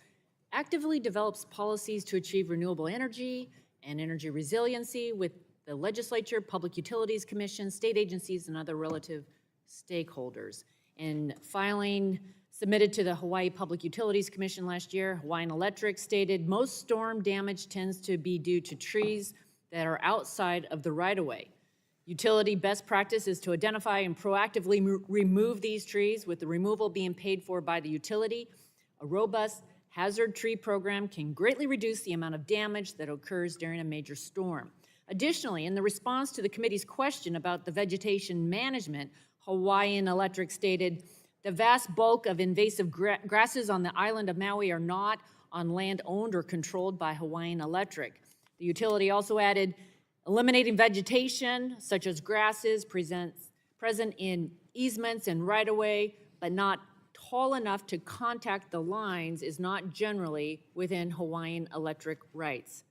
actively develops policies to achieve renewable energy and energy resiliency with the legislature, public utilities commission, state agencies, and other relative stakeholders. In filing submitted to the Hawaii Public Utilities Commission last year, Hawaiian Electric stated most storm damage tends to be due to trees that are outside of the right-of-way. Utility best practice is to identify and proactively remove these trees, with the removal being paid for by the utility. A robust hazard tree program can greatly reduce the amount of damage that occurs during a major storm. Additionally, in the response to the committee's question about the vegetation management, Hawaiian Electric stated, the vast bulk of invasive grasses on the island of Maui are not on land owned or controlled by Hawaiian Electric. The utility also added, eliminating vegetation, such as grasses, present in easements and right-of-way, but not tall enough to contact the lines, is not generally within Hawaiian Electric rights.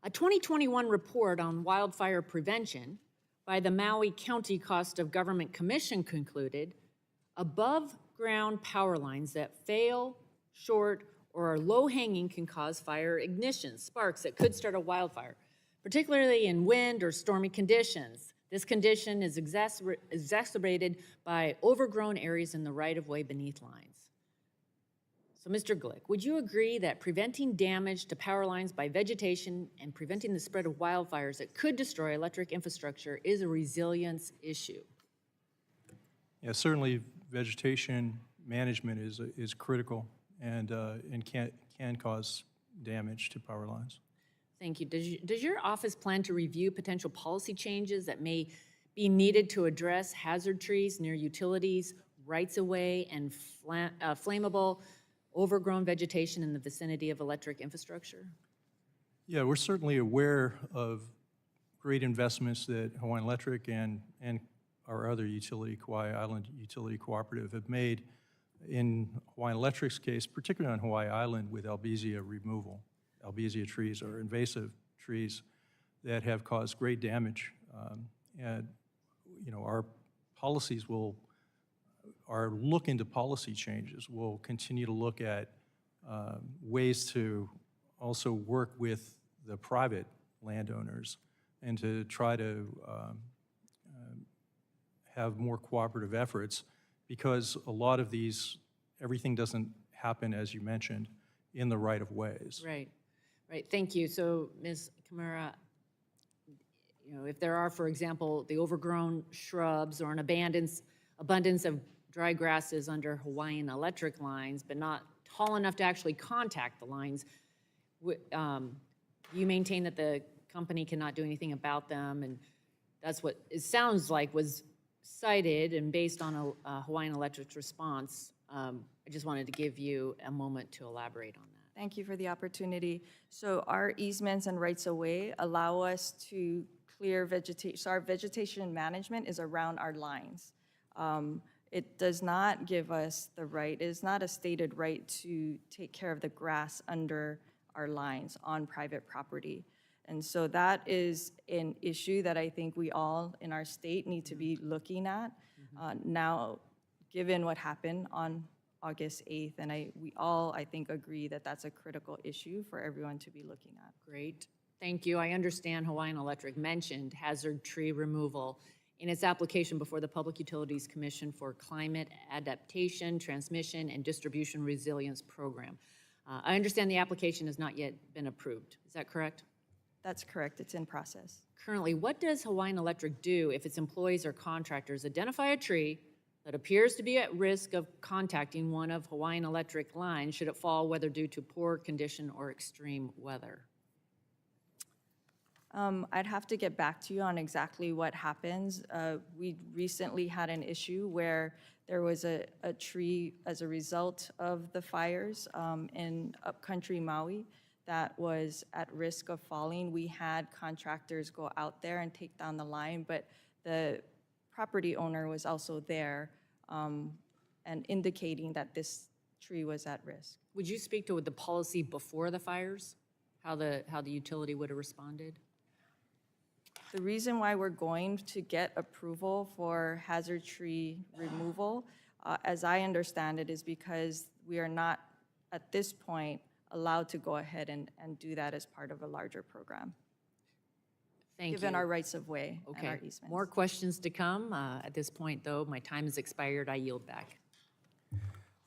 A 2021 report on wildfire prevention by the Maui County Cost of Government Commission concluded above-ground power lines that fail, short, or are low-hanging can cause fire ignition, sparks that could start a wildfire, particularly in wind or stormy conditions. This condition is exacerbated by overgrown areas in the right-of-way beneath lines. So, Mr. Glick, would you agree that preventing damage to power lines by vegetation and preventing the spread of wildfires that could destroy electric infrastructure is a resilience issue? Yeah, certainly vegetation management is critical and can cause damage to power lines. Thank you. Does your office plan to review potential policy changes that may be needed to address hazard trees near utilities, rights-of-way, and flammable, overgrown vegetation in the vicinity of electric infrastructure? Yeah, we're certainly aware of great investments that Hawaiian Electric and our other utility, Kauai Island Utility Cooperative, have made in Hawaiian Electric's case, particularly on Hawaii Island with albizia removal. Albizia trees are invasive trees that have caused great damage. And, you know, our policies are look into policy changes. We'll continue to look at ways to also work with the private landowners and to try to have more cooperative efforts, because a lot of these, everything doesn't happen, as you mentioned, in the right-of-ways. Right, right, thank you. So, Ms. Kimura, you know, if there are, for example, the overgrown shrubs or an abundance of dry grasses under Hawaiian Electric lines, but not tall enough to actually contact the lines, you maintain that the company cannot do anything about them, and that's what it sounds like was cited, and based on a Hawaiian Electric's response. I just wanted to give you a moment to elaborate on that. Thank you for the opportunity. So our easements and rights-of-way allow us to clear vegetation. So our vegetation management is around our lines. It does not give us the right, it is not a stated right to take care of the grass under our lines on private property. And so that is an issue that I think we all in our state need to be looking at. Now, given what happened on August 8th, and we all, I think, agree that that's a critical issue for everyone to be looking at. Great, thank you. I understand Hawaiian Electric mentioned hazard tree removal in its application before the Public Utilities Commission for Climate Adaptation, Transmission, and Distribution Resilience Program. I understand the application has not yet been approved. Is that correct? That's correct, it's in process. Currently, what does Hawaiian Electric do if its employees or contractors identify a tree that appears to be at risk of contacting one of Hawaiian Electric lines should it fall, whether due to poor condition or extreme weather? I'd have to get back to you on exactly what happens. We recently had an issue where there was a tree as a result of the fires in upcountry Maui that was at risk of falling. We had contractors go out there and take down the line, but the property owner was also there and indicating that this tree was at risk. Would you speak to the policy before the fires? How the utility would have responded? The reason why we're going to get approval for hazard tree removal, as I understand it, is because we are not, at this point, allowed to go ahead and do that as part of a larger program, Thank you. given our rights of way and Okay, our easements. more questions to come. At this point, though, my time has expired. I yield back.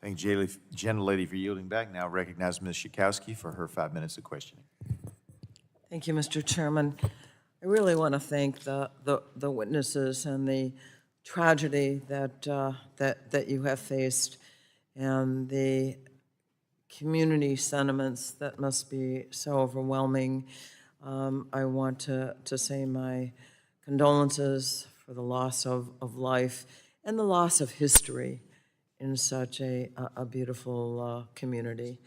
Thank you, gentlelady, for yielding back. Now recognize Ms. Schakowsky for her 5 minutes of questioning. Thank you, Mr. Chairman. I really want to thank the witnesses and the tragedy that you have faced and the community sentiments that must be so overwhelming. I want to say my condolences for the loss of life and the loss of history in such a beautiful community.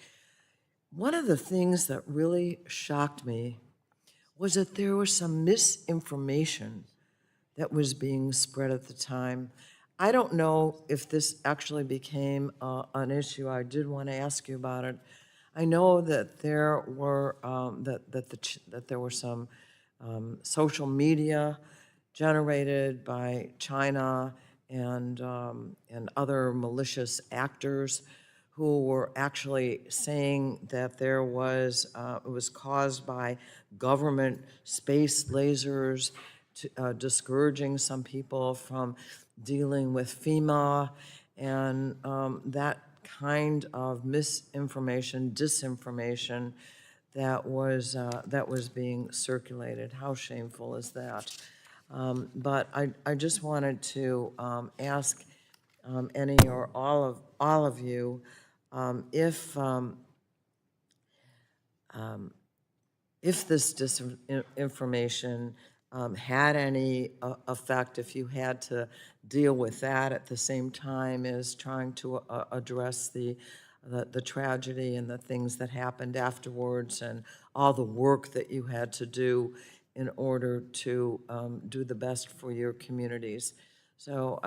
One of the things that really shocked me was that there was some misinformation that was being spread at the time. I don't know if this actually became an issue. I did want to ask you about it. I know that there were that there were some social media generated by China and other malicious actors who were actually saying that there was it was caused by government space lasers, discouraging some people from dealing with FEMA, and that kind of misinformation, disinformation that was being circulated. How shameful is that? But I just wanted to ask any or all of you if this disinformation had any effect, if you had to deal with that at the same time as trying to address the tragedy and the things that happened afterwards and all the work that you had to do in order to do the best for your communities. So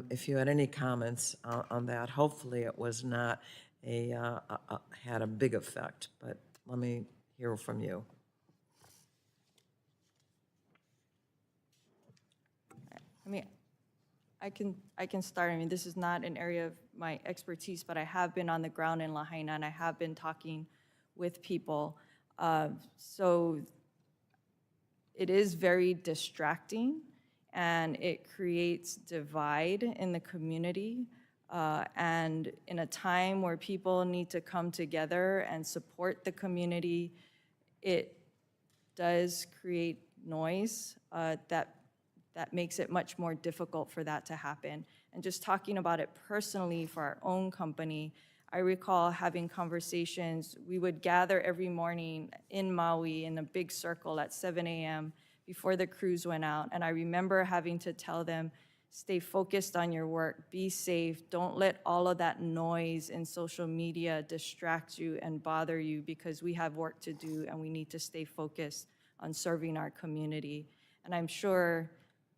if you had any comments on that, hopefully it was not had a big effect, but let me hear from you. I mean, I can start. I mean, this is not an area of my expertise, but I have been on the ground in Lahaina and I have been talking with people. So it is very distracting and it creates divide in the community. And in a time where people need to come together and support the community, it does create noise that makes it much more difficult for that to happen. And just talking about it personally for our own company, I recall having conversations. We would gather every morning in Maui in a big circle at 7 a.m. before the crews went out. And I remember having to tell them, stay focused on your work, be safe, don't let all of that noise in social media distract you and bother you, because we have work to do and we need to stay focused on serving our community. And I'm sure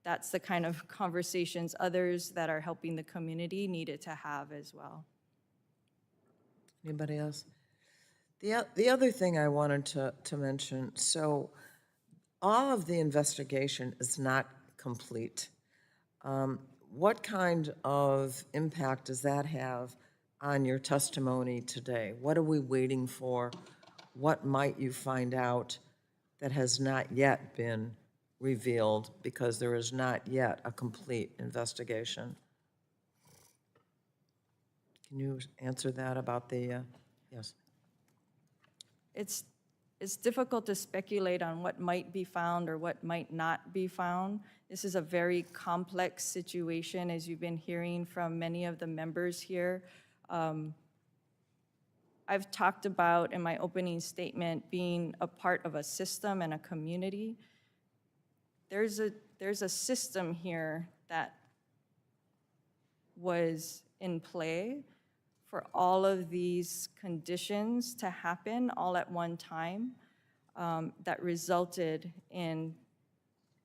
that's the kind of conversations others that are helping the community needed to have as well. Anybody else? The other thing I wanted to mention, so all of the investigation is not complete. What kind of impact does that have on your testimony today? What are we waiting for? What might you find out that has not yet been revealed because there is not yet a complete investigation. Can you answer that about the, yes? It's difficult to speculate on what might be found or what might not be found. This is a very complex situation, as you've been hearing from many of the members here. I've talked about in my opening statement being a part of a system and a community. There's a system here that was in play for all of these conditions to happen all at one time that resulted in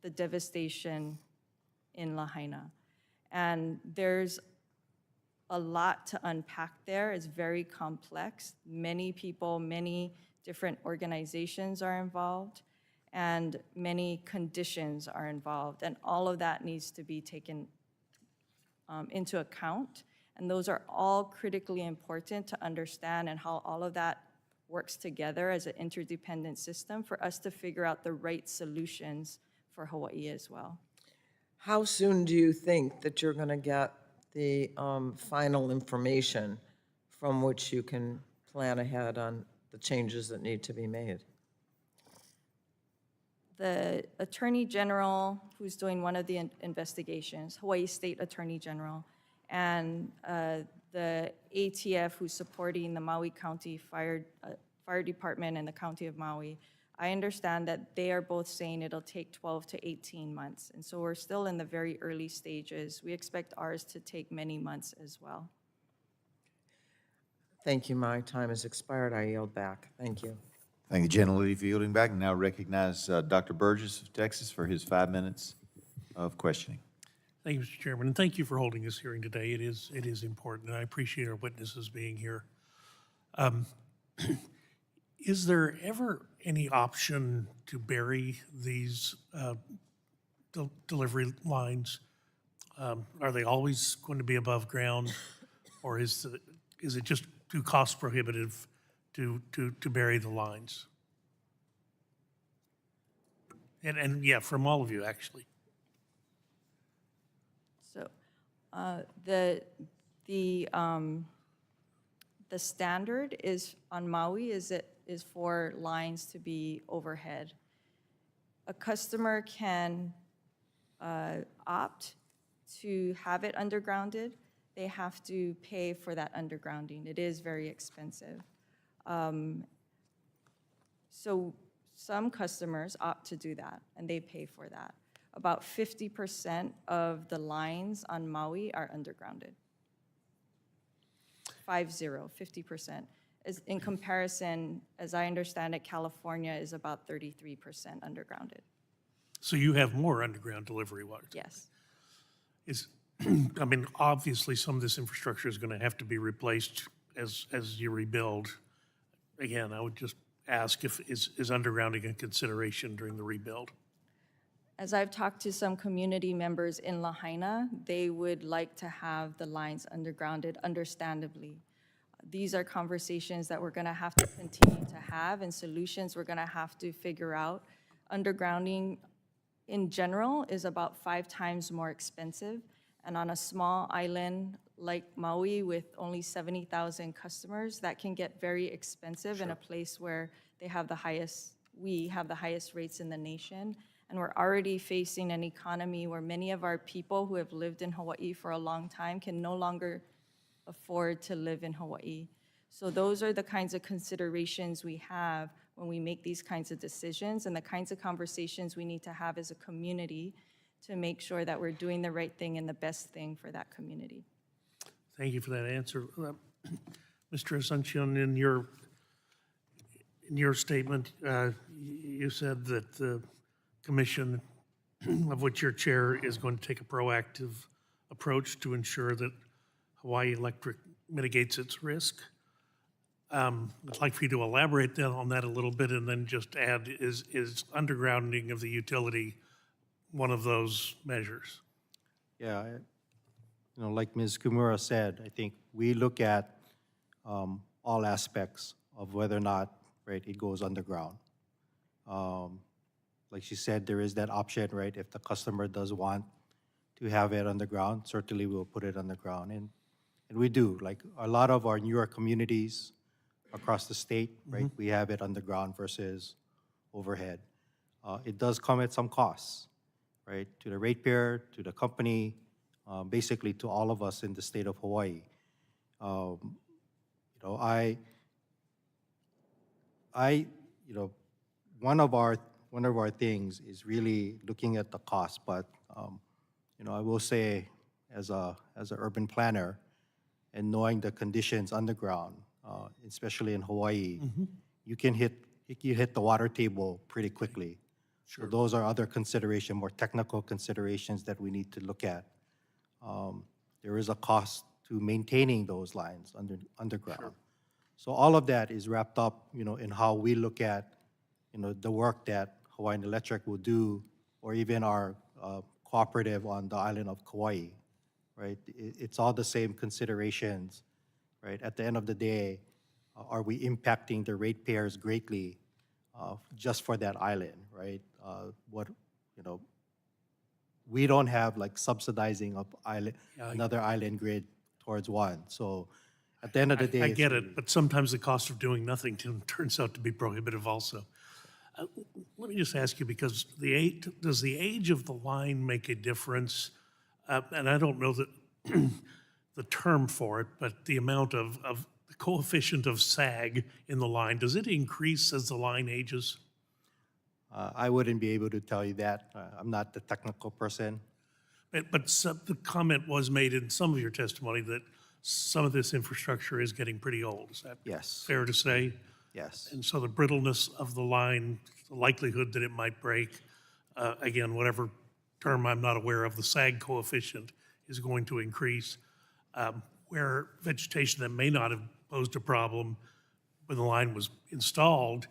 the devastation in Lahaina. And there's a lot to unpack there. It's very complex. Many people, many different organizations are involved, and many conditions are involved. And all of that needs to be taken into account. And those are all critically important to understand, and how all of that works together as an interdependent system for us to figure out the right solutions for Hawaii as well. How soon do you think that you're going to get the final information from which you can plan ahead on the changes that need to be made? The Attorney General, who's doing one of the investigations, Hawaii State Attorney General, and the ATF, who's supporting the Maui County Fire Department and the County of Maui, I understand that they are both saying it'll take 12 to 18 months. And so we're still in the very early stages. We expect ours to take many months as well. Thank you. My time has expired. I yield back. Thank you. Thank the gentlelady for yielding back. Now recognize Dr. Burgess of Texas for his 5 minutes of questioning. Thank you, Mr. Chairman, and thank you for holding this hearing today. It is important, and I appreciate our witnesses being here. Is there ever any option to bury these delivery lines? Are they always going to be above ground, or is it just too cost prohibitive to bury the lines? And yeah, from all of you, actually. So the standard is on Maui is for lines to be overhead. A customer can opt to have it undergrounded. They have to pay for that undergrounding. It is very expensive. So some customers opt to do that, and they pay for that. About 50% of the lines on Maui are undergrounded. 50%. As in comparison, as I understand it, California is about 33% undergrounded. So you have more underground delivery water? Yes. I mean, obviously, some of this infrastructure is going to have to be replaced as you rebuild. Again, I would just ask is undergrounding a consideration during the rebuild? As I've talked to some community members in Lahaina, they would like to have the lines undergrounded, understandably. These are conversations that we're going to have to continue to have, and solutions we're going to have to figure out. Undergrounding in general is about 5 times more expensive, and on a small island like Maui with only 70,000 customers, that can get very expensive in a place where we have the highest rates in the nation. And we're already facing an economy where many of our people who have lived in Hawaii for a long time can no longer afford to live in Hawaii. So those are the kinds of considerations we have when we make these kinds of decisions, and the kinds of conversations we need to have as a community to make sure that we're doing the right thing and the best thing for that community. Thank you for that answer. Mr. Asuncion, in your statement, you said that the commission, of which your chair, is going to take a proactive approach to ensure that Hawaii Electric mitigates its risk. I'd like for you to elaborate on that a little bit, and then just add, is undergrounding of the utility one of those measures? Yeah, like Ms. Kumura said, I think we look at all aspects of whether or not, right, it goes underground. like she said, there is that option, right? If the customer does want to have it on the ground, certainly we'll put it on the ground. And we do, like a lot of our newer communities across the state, right? We have it on the ground versus overhead. It does come at some costs, right? To the ratepayer, to the company, basically to all of us in the state of Hawaii. You know, you know, one of our things is really looking at the cost, but you know, I will say, as a urban planner, and knowing the conditions underground, especially in Hawaii, you can hit the water table pretty quickly. So those are other consideration, more technical considerations that we need to look at. There is a cost to maintaining those lines underground. So all of that is wrapped up, you know, in how we look at, you know, the work that Hawaiian Electric will do, or even our cooperative on the island of Kauai, right? It's all the same considerations, right? At the end of the day, are we impacting the ratepayers greatly just for that island, right? You know, we don't have like subsidizing of another island grid towards one. So at the end of the day, I it's get really- it, but sometimes the cost of doing nothing turns out to be prohibitive also. Let me just ask you, because does the age of the line make a difference? And I don't know the term for it, but the amount of the coefficient of sag in the line, does it increase as the line ages? I wouldn't be able to tell you that. I'm not the technical person. But the comment was made in some of your testimony that some of this infrastructure is getting pretty old. Is that Yes. fair to say? Yes. And so the brittleness of the line, the likelihood that it might break, again, whatever term I'm not aware of, the sag coefficient is going to increase, where vegetation that may not have posed a problem when the line was installed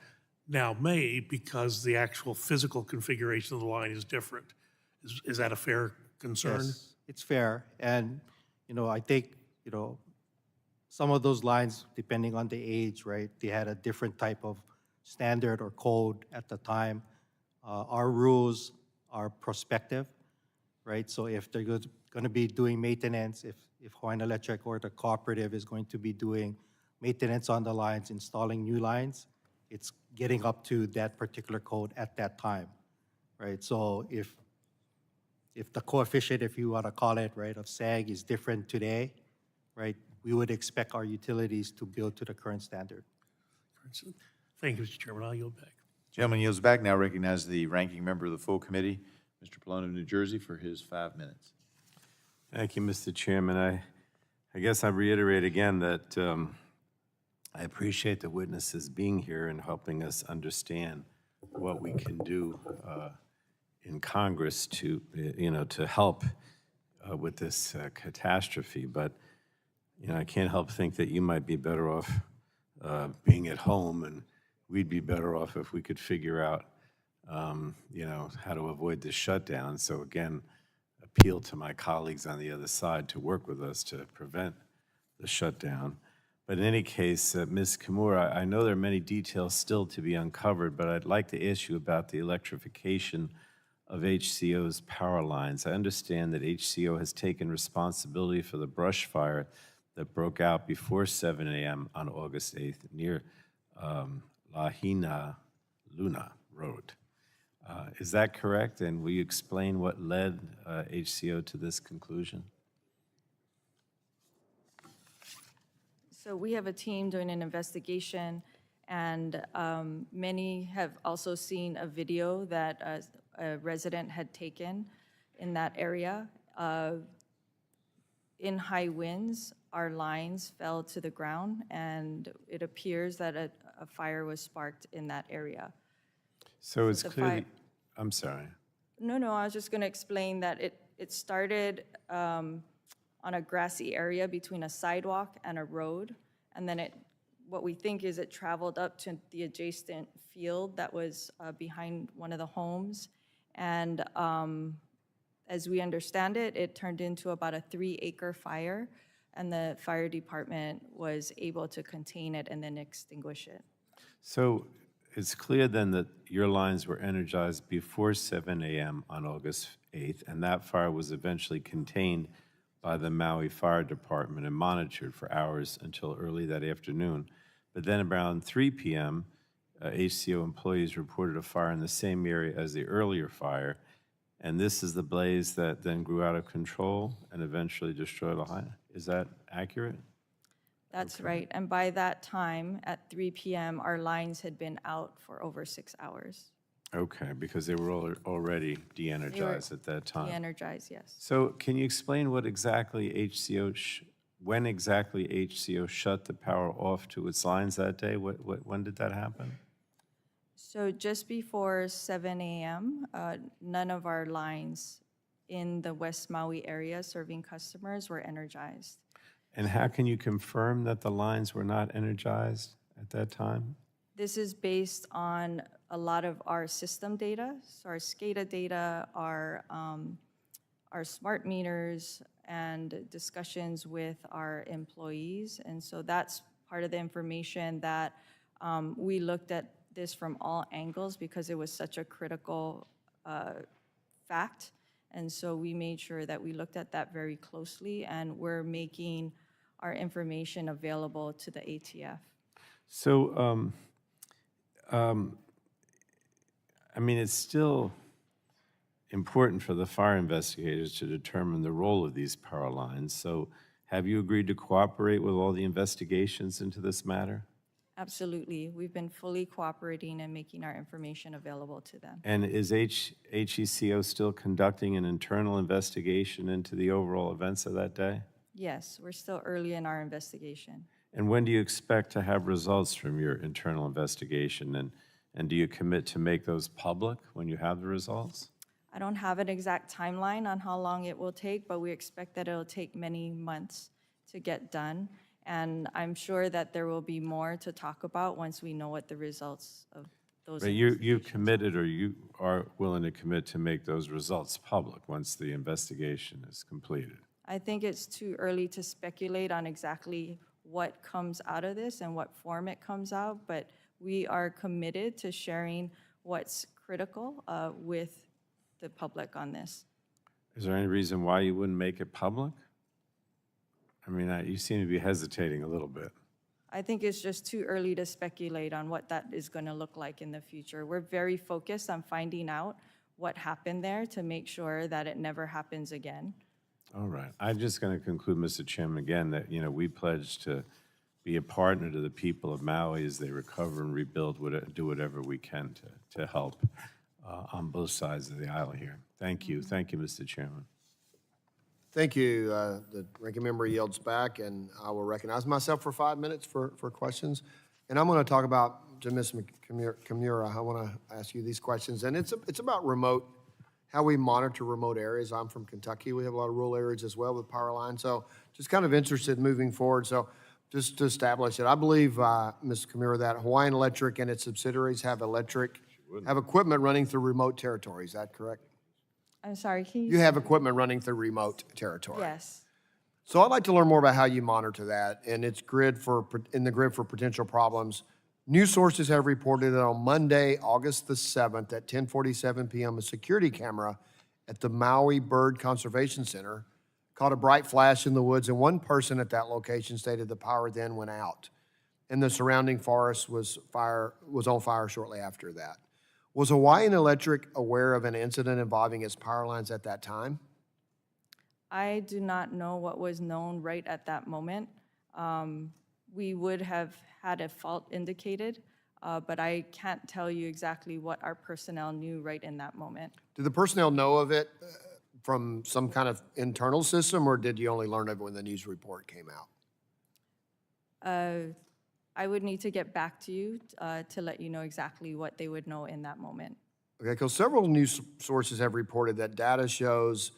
now may, because the actual physical configuration of the line is different. Is that a fair concern? Yes, it's fair. And, you know, I think, you know, some of those lines, depending on the age, right, they had a different type of standard or code at the time. Our rules are prospective, right? So if they're going to be doing maintenance, if Hawaiian Electric or the cooperative is going to be doing maintenance on the lines, installing new lines, it's getting up to that particular code at that time, right? So if the coefficient, if you want to call it, right, of sag is different today, right, we would expect our utilities to build to the current standard. Thank you, Mr. Chairman. I'll yield back. Gentleman yields back. Now recognize the ranking member of the full committee, Mr. Pallone of New Jersey, for his 5 minutes. Thank you, Mr. Chairman. I guess I reiterate again that I appreciate the witnesses being here and helping us understand what we can do in Congress to, you know, to help with this catastrophe. But, you know, I can't help think that you might be better off being at home, and we'd be better off if we could figure out, you know, how to avoid this shutdown. So again, appeal to my colleagues on the other side to work with us to prevent the shutdown. But in any case, Ms. Kimura, I know there are many details still to be uncovered, but I'd like to ask you about the electrification of HCO's power lines. I understand that HCO has taken responsibility for the brush fire that broke out before 7 a.m. on August 8th near Lahaina Luna Road. Is that correct? And will you explain what led HCO to this conclusion? So we have a team doing an investigation, and many have also seen a video that a resident had taken in that area. In high winds, our lines fell to the ground, and it appears that a fire was sparked in that area. So it's the clearly, fire- I'm sorry. No, I was just going to explain that it started on a grassy area between a sidewalk and a road, and then what we think is it traveled up to the adjacent field that was behind one of the homes, and as we understand it, it turned into about a 3-acre fire, and the fire department was able to contain it and then extinguish it. So it's clear then that your lines were energized before 7 a.m. on August 8th, and that fire was eventually contained by the Maui Fire Department and monitored for hours until early that afternoon. But then around 3 p.m., HCO employees reported a fire in the same area as the earlier fire, and this is the blaze that then grew out of control and eventually destroyed Lahaina. Is that accurate? That's right. And by that time, at 3 p.m., our lines had been out for over 6 hours. Okay, because they were already de-energized at that time. De-energized, yes. So can you explain what exactly when exactly HCO shut the power off to its lines that day? When did that happen? So just before 7 a.m., none of our lines in the West Maui area serving customers were energized. And how can you confirm that the lines were not energized at that time? This is based on a lot of our system data, so our SCADA data, our smart meters, and discussions with our employees. And so that's part of the information that we looked at this from all angles because it was such a critical fact. And so we made sure that we looked at that very closely, and we're making our information available to the ATF. So, I mean, it's still important for the fire investigators to determine the role of these power lines. So have you agreed to cooperate with all the investigations into this matter? Absolutely. We've been fully cooperating and making our information available to them. And is HECO still conducting an internal investigation into the overall events of that day? Yes, we're still early in our investigation. And when do you expect to have results from your internal investigation? And do you commit to make those public when you have the results? I don't have an exact timeline on how long it will take, but we expect that it'll take many months to get done. And I'm sure that there will be more to talk about once we know what the results of those But you've committed, or you are willing to commit to make those results public once the investigation is completed? I think it's too early to speculate on exactly what comes out of this and what form it comes out, but we are committed to sharing what's critical with the public on this. Is there any reason why you wouldn't make it public? I mean, you seem to be hesitating a little bit. I think it's just too early to speculate on what that is going to look like in the future. We're very focused on finding out what happened there to make sure that it never happens again. All right. I'm just going to conclude, Mr. Chairman, again, that, we pledge to be a partner to the people of Maui as they recover and rebuild, do whatever we can to help on both sides of the aisle here. Thank you. Thank you, Mr. Chairman. Thank you. The ranking member yields back, and I will recognize myself for 5 minutes for questions. And I'm going to talk about, to Ms. Kimura, I want to ask you these questions. And it's about remote, how we monitor remote areas. I'm from Kentucky. We have a lot of rural areas as well with power lines. So just kind of interested moving forward. So just to establish it, I believe, Ms. Kimura, that Hawaiian Electric and its subsidiaries have equipment running through remote territory. Is that correct? I'm sorry, can you? You have equipment running through remote territory. Yes. So I'd like to learn more about how you monitor that and its in the grid for potential problems. News sources have reported that on Monday, August the 7th at 10:47 p.m., a security camera at the Maui Bird Conservation Center caught a bright flash in the woods, and one person at that location stated the power then went out, and the surrounding forest was on fire shortly after that. Was Hawaiian Electric aware of an incident involving its power lines at that time? I do not know what was known right at that moment. We would have had a fault indicated, but I can't tell you exactly what our personnel knew right in that moment. Did the personnel know of it from some kind of internal system, or did you only learn of it when the news report came out? I would need to get back to you to let you know exactly what they would know in that moment. Okay, because several news sources have reported that data shows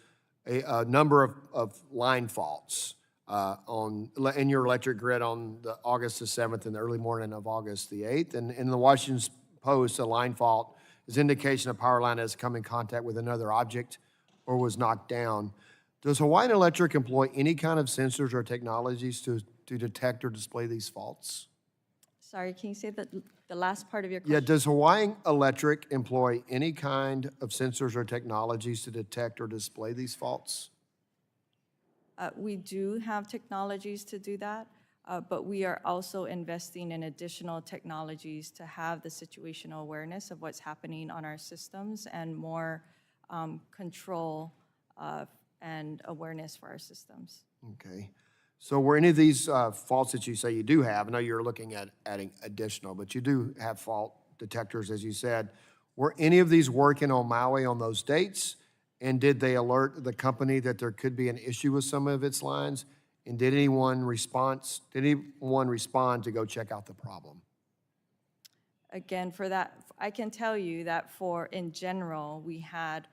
a number of line faults in your electric grid on the August the 7th and the early morning of August the 8th. And in the Washington Post, a line fault is indication a power line has come in contact with another object or was knocked down. Does Hawaiian Electric employ any kind of sensors or technologies to detect or display these faults? Sorry, can you say the last part of your Yeah, question? does Hawaiian Electric employ any kind of sensors or technologies to detect or display these faults? We do have technologies to do that, but we are also investing in additional technologies to have the situational awareness of what's happening on our systems and more control and awareness for our systems. Okay. So were any of these faults that you say you do have, I know you're looking at adding additional, but you do have fault detectors, as you said. Were any of these working on Maui on those dates? And did they alert the company that there could be an issue with some of its lines? And did anyone respond to go check out the problem? Again, for that, I can tell you that in general, we had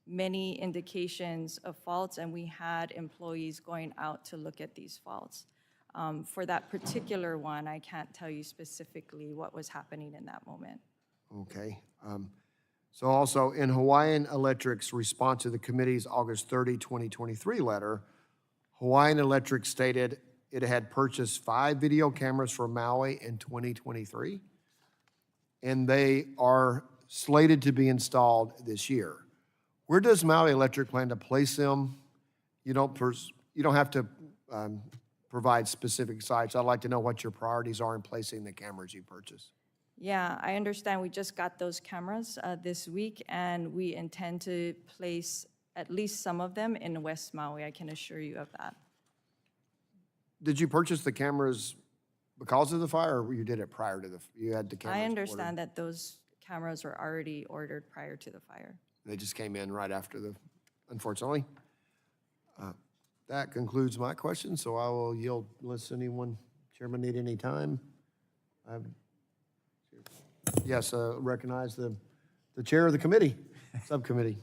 many indications of faults, and we had employees going out to look at these faults. For that particular one, I can't tell you specifically what was happening in that moment. Okay. So also, in Hawaiian Electric's response to the committee's August 30, 2023 letter, Hawaiian Electric stated it had purchased 5 video cameras for Maui in 2023, and they are slated to be installed this year. Where does Maui Electric plan to place them? You don't have to provide specific sites. I'd like to know what your priorities are in placing the cameras you purchased. Yeah, I understand. We just got those cameras this week, and we intend to place at least some of them in West Maui. I can assure you of that. Did you purchase the cameras because of the fire, or you did it prior to you had the cameras I ordered? understand that those cameras were already ordered prior to the fire. They just came in right after unfortunately. That concludes my question, so I will yield unless chairman need any time. Yes, recognize the chair of the committee, subcommittee.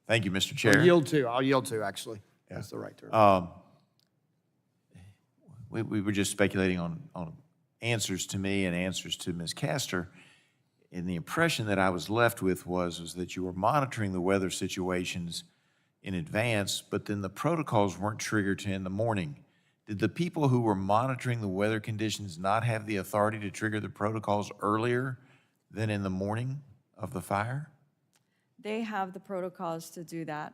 Thank you, Mr. Chair. I'll yield to, actually. That's the right term. We were just speculating on answers to me and answers to Ms. Castor. And the impression that I was left with was that you were monitoring the weather situations in advance, but then the protocols weren't triggered till in the morning. Did the people who were monitoring the weather conditions not have the authority to trigger the protocols earlier than in the morning of the fire? They have the protocols to do that.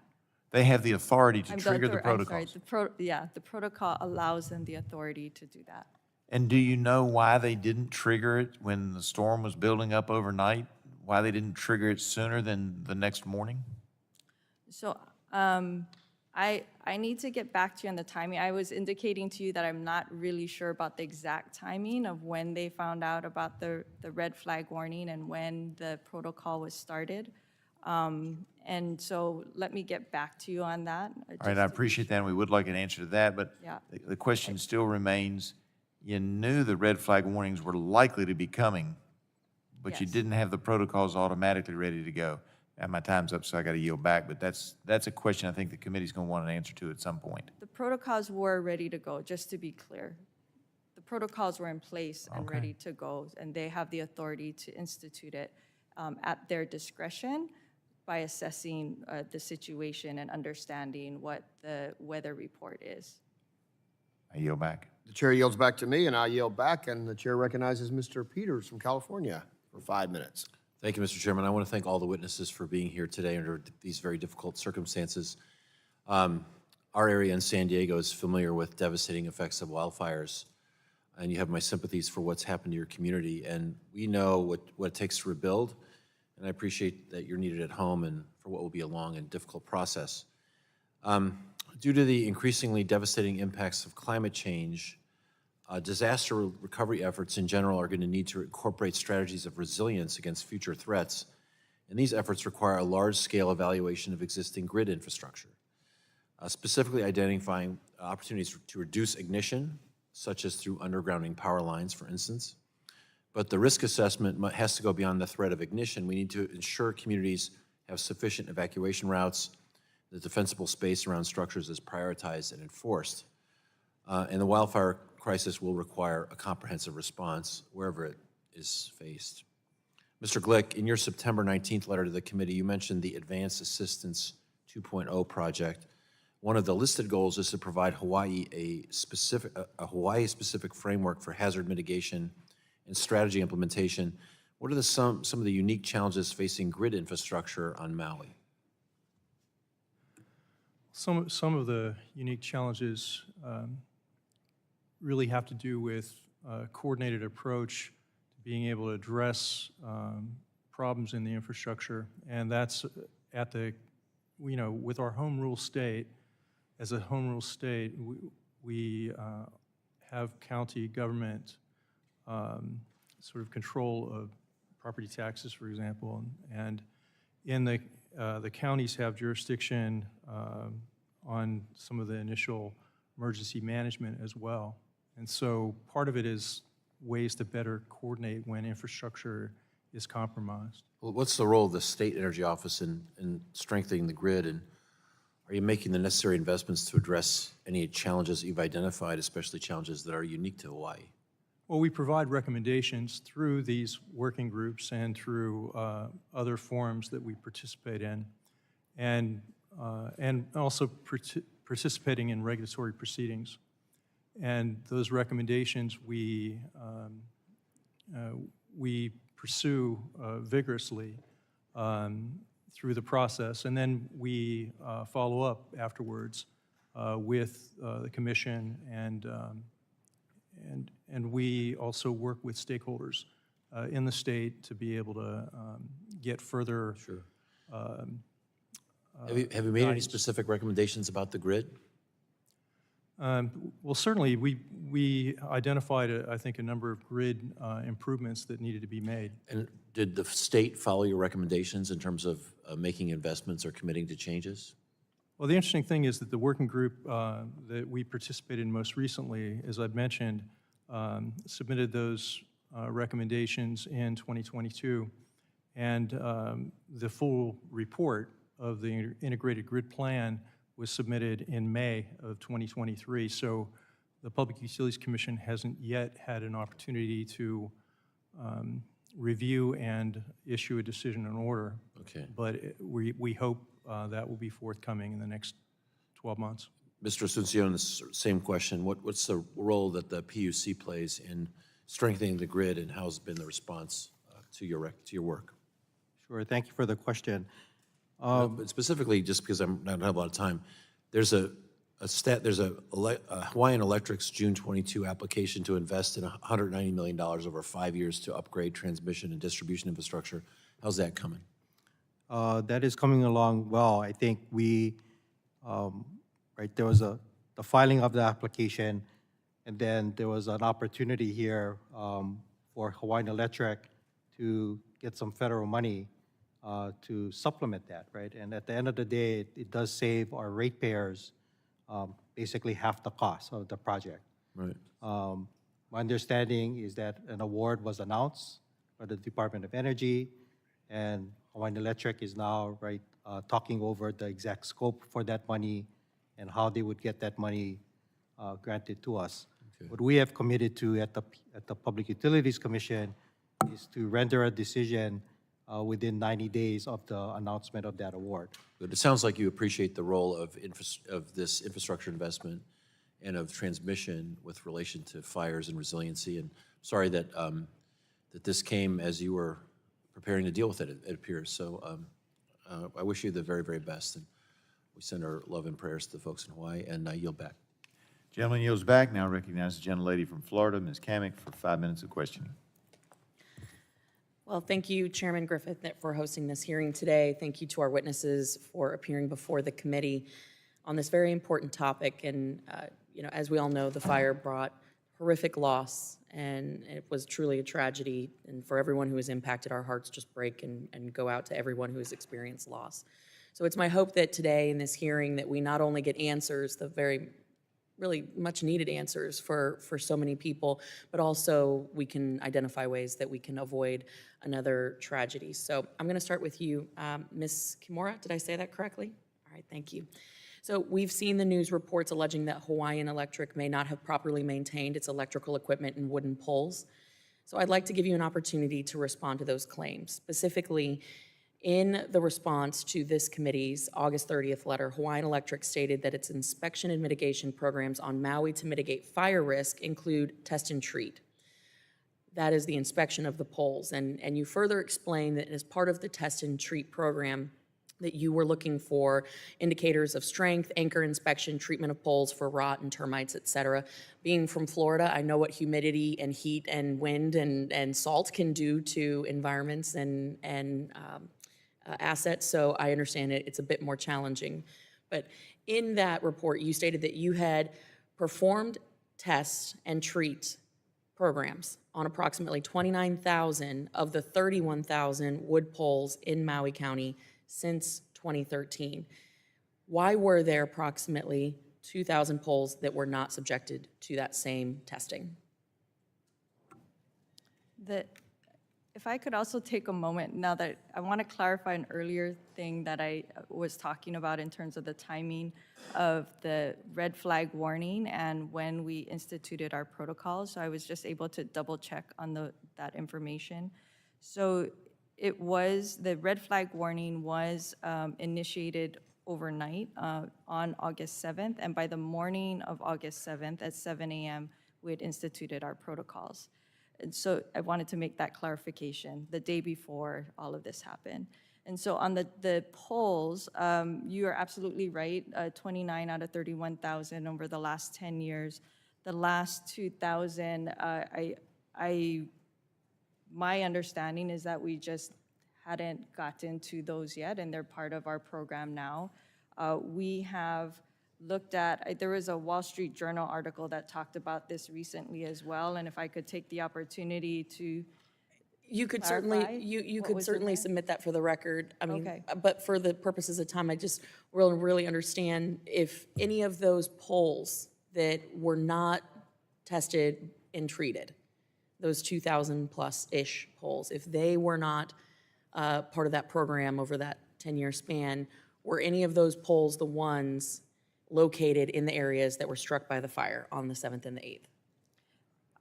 They have the authority to trigger the I'm protocols. sorry, the protocol allows them the authority to do that. And do you know why they didn't trigger it when the storm was building up overnight? Why they didn't trigger it sooner than the next morning? So I need to get back to you on the timing. I was indicating to you that I'm not really sure about the exact timing of when they found out about the red flag warning and when the protocol was started. And so let me get back to you on that. All right, I appreciate that, and we would like an answer to that, but Yeah. the question still remains, you knew the red flag warnings were likely to be coming, but you Yes. didn't have the protocols automatically ready to go. And my time's up, so I got to yield back, but that's a question I think the committee's going to want an answer to at some point. The protocols were ready to go, just to be clear. The protocols were in place and Okay. ready to go, and they have the authority to institute it at their discretion by assessing the situation and understanding what the weather report is. I yield back. The chair yields back to me, and I yield back, and the chair recognizes Mr. Peters from California for 5 minutes. Thank you, Mr. Chairman. I want to thank all the witnesses for being here today under these very difficult circumstances. Our area in San Diego is familiar with devastating effects of wildfires, and you have my sympathies for what's happened to your community. And we know what it takes to rebuild, and I appreciate that you're needed at home and for what will be a long and difficult process. Due to the increasingly devastating impacts of climate change, disaster recovery efforts in general are going to need to incorporate strategies of resilience against future threats, and these efforts require a large-scale evaluation of existing grid infrastructure, specifically identifying opportunities to reduce ignition, such as through undergrounding power lines, for instance. But the risk assessment has to go beyond the threat of ignition. We need to ensure communities have sufficient evacuation routes, the defensible space around structures is prioritized and enforced, and the wildfire crisis will require a comprehensive response wherever it is faced. Mr. Glick, in your September 19th letter to the committee, you mentioned the Advanced Assistance 2.0 project, One of the listed goals is to provide Hawaii a Hawaii-specific framework for hazard mitigation and strategy implementation. What are some of the unique challenges facing grid infrastructure on Maui? Some of the unique challenges really have to do with a coordinated approach to being able to address problems in the infrastructure. And that's at the, with our home rule state, as a home rule state, we have county government sort of control of property taxes, for example. And in the counties have jurisdiction on some of the initial emergency management as well. And so part of it is ways to better coordinate when infrastructure is compromised. Well, what's the role of the State Energy Office in strengthening the grid, and are you making the necessary investments to address any challenges you've identified, especially challenges that are unique to Hawaii? Well, we provide recommendations through these working groups and through other forums that we participate in, and also participating in regulatory proceedings. And those recommendations we pursue vigorously through the process, and then we follow up afterwards with the commission, and we also work with stakeholders in the state to be able to get further. Sure. Have you made any guidance. specific recommendations about the grid? Well, certainly, we identified, I think, a number of grid improvements that needed to be made. And did the state follow your recommendations in terms of making investments or committing to changes? Well, the interesting thing is that the working group that we participated in most recently, as I've mentioned, submitted those recommendations in 2022, and the full report of the integrated grid plan was submitted in May of 2023. So the Public Utilities Commission hasn't yet had an opportunity to review and issue a decision in order. Okay. But we hope that will be forthcoming in the next 12 months. Mr. Asuncion, the same question. What's the role that the PUC plays in strengthening the grid, and how's been the response to your work? Sure, thank you for the question. But specifically, just because I don't have a lot of time, there's a Hawaiian Electric's June 22 application to invest in $190 million over 5 years to upgrade transmission and distribution infrastructure. How's that coming? That is coming along well. I think there was the filing of the application, and then there was an opportunity here for Hawaiian Electric to get some federal money to supplement that, right? And at the end of the day, it does save our ratepayers basically half the cost of the project. Right. My understanding is that an award was announced by the Department of Energy, and Hawaiian Electric is now talking over the exact scope for that money and how they would get that money granted to us. Okay. What we have committed to at the Public Utilities Commission is to render a decision within 90 days of the announcement of that award. But it sounds like you appreciate the role of this infrastructure investment and of transmission with relation to fires and resiliency. And sorry that that this came as you were preparing to deal with it, it appears. So I wish you the very, very best. And we send our love and prayers to the folks in Hawaii, and I yield back. Gentleman yields back. Now recognize the gentlelady from Florida, Ms. Kamick, for 5 minutes of questioning. Well, thank you, Chairman Griffith, for hosting this hearing today. Thank you to our witnesses for appearing before the committee on this very important topic. And, as we all know, the fire brought horrific loss, and it was truly a tragedy. And for everyone who was impacted, our hearts just break and go out to everyone who has experienced loss. So it's my hope that today in this hearing that we not only get answers, the very really much needed answers for so many people, but also we can identify ways that we can avoid another tragedy. So I'm going to start with you, Ms. Kimura. Did I say that correctly? All right, thank you. So we've seen the news reports alleging that Hawaiian Electric may not have properly maintained its electrical equipment and wooden poles. So I'd like to give you an opportunity to respond to those claims. Specifically, In the response to this committee's August 30th letter, Hawaiian Electric stated that its inspection and mitigation programs on Maui to mitigate fire risk include test and treat. That is the inspection of the poles. And you further explain that as part of the test and treat program, that you were looking for indicators of strength, anchor inspection, treatment of poles for rot and termites, et cetera. Being from Florida, I know what humidity and heat and wind and salt can do to environments and assets, so I understand it's a bit more challenging. But in that report, you stated that you had performed tests and treat programs on approximately 29,000 of the 31,000 wood poles in Maui County since 2013. Why were there approximately 2,000 poles that were not subjected to that same testing? If I could also take a moment, now that I want to clarify an earlier thing that I was talking about in terms of the timing of the red flag warning and when we instituted our protocols. So I was just able to double check on that information. So it was, the red flag warning was initiated overnight on August 7th, and by the morning of August 7th at 7 a.m., we had instituted our protocols. And so I wanted to make that clarification the day before all of this happened. And so on the polls, you are absolutely right, 29 out of 31,000 over the last 10 years. The last 2,000, my understanding is that we just hadn't gotten to those yet, and they're part of our program now. We have looked at, there was a Wall Street Journal article that talked about this recently as well, and if I could take the opportunity to You could clarify certainly, you what could was in certainly there? submit that for the record. I mean, Okay. but for the purposes of time, I just really understand if any of those polls that were not tested and treated, those 2,000 plus-ish polls, if they were not part of that program over that 10-year span, were any of those polls the ones located in the areas that were struck by the fire on the 7th and the 8th?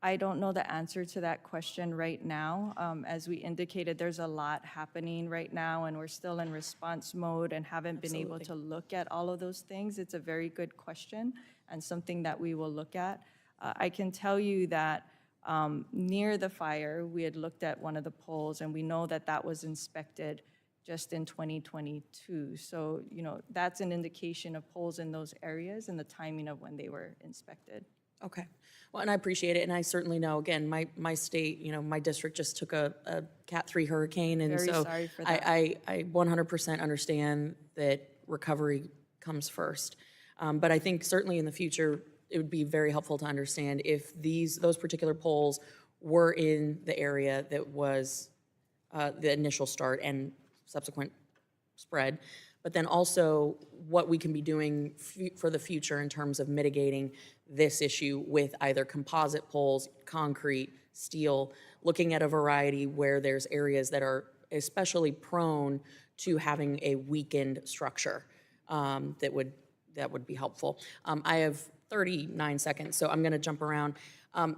I don't know the answer to that question right now. As we indicated, there's a lot happening right now, and we're still in response mode and haven't been able to look at all of those things. It's a very good question and something that we will look at. I can tell you that near the fire, we had looked at one of the poles, and we know that that was inspected just in 2022. So, you know, that's an indication of poles in those areas and the timing of when they were inspected. Okay. Well, and I appreciate it, and I certainly know, again, my state, you know, my district just took a Cat 3 hurricane, and Very so sorry for that. I 100% understand that recovery comes first. But I think certainly in the future, it would be very helpful to understand if those particular poles were in the area that was the initial start and subsequent spread, but then also what we can be doing for the future in terms of mitigating this issue with either composite poles, concrete, steel, looking at a variety where there's areas that are especially prone to having a weakened structure that would be helpful. I have 39 seconds, so I'm going to jump around. I'm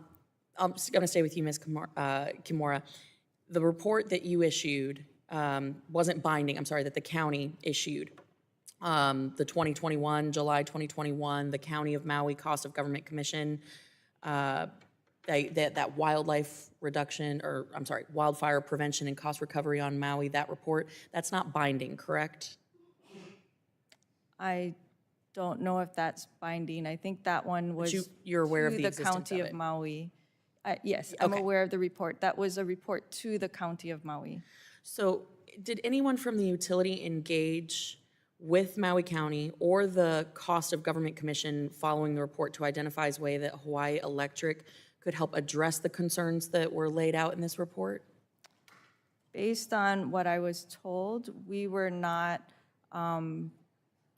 just going to stay with you, Ms. Kimura. The report that you issued wasn't binding, I'm sorry, that the county issued. The 2021, July 2021, the County of Maui Cost of Government Commission, that wildlife reduction, or I'm sorry, wildfire prevention and cost recovery on Maui, that report, that's not binding, correct? I don't know if that's binding. I think that one was you're aware of to the existence County of of it? Maui. Yes, I'm Okay. aware of the report. That was a report to the County of Maui. So did anyone from the utility engage with Maui County or the Cost of Government Commission following the report to identify a way that Hawaii Electric could help address the concerns that were laid out in this report? Based on what I was told, we were not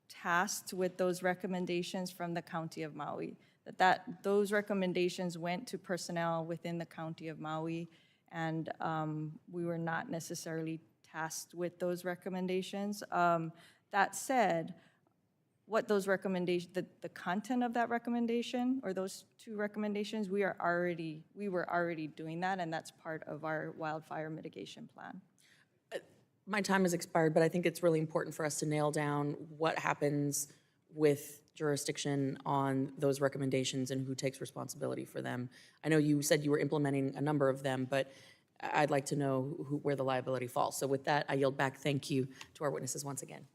tasked with those recommendations from the County of Maui. Those recommendations went to personnel within the County of Maui, and we were not necessarily tasked with those recommendations. That said, what those recommendations, the content of that recommendation or those two recommendations, we were already doing that, and that's part of our wildfire mitigation plan. My time has expired, but I think it's really important for us to nail down what happens with jurisdiction on those recommendations and who takes responsibility for them. I know you said you were implementing a number of them, but I'd like to know where the liability falls. So with that, I yield back. Thank you to our witnesses once again.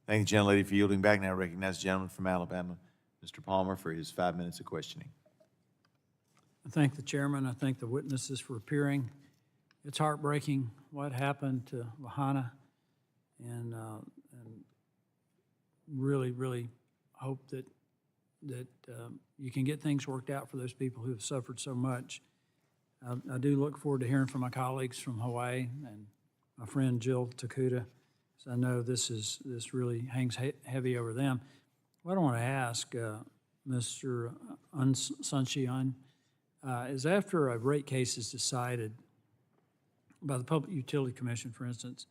Thank you, gentlelady, for yielding back. Now I recognize the gentleman from Alabama, Mr. Palmer, for his 5 minutes of questioning. I thank the chairman. I thank the witnesses for appearing. It's heartbreaking what happened to Lahaina, and really, really hope that you can get things worked out for those people who have suffered so much. I do look forward to hearing from my colleagues from Hawaii and my friend Jill Takuda, so I know this really hangs heavy over them. What I want to ask Mr. Sunshine is, after a rate case is decided by the Public Utility Commission, for instance,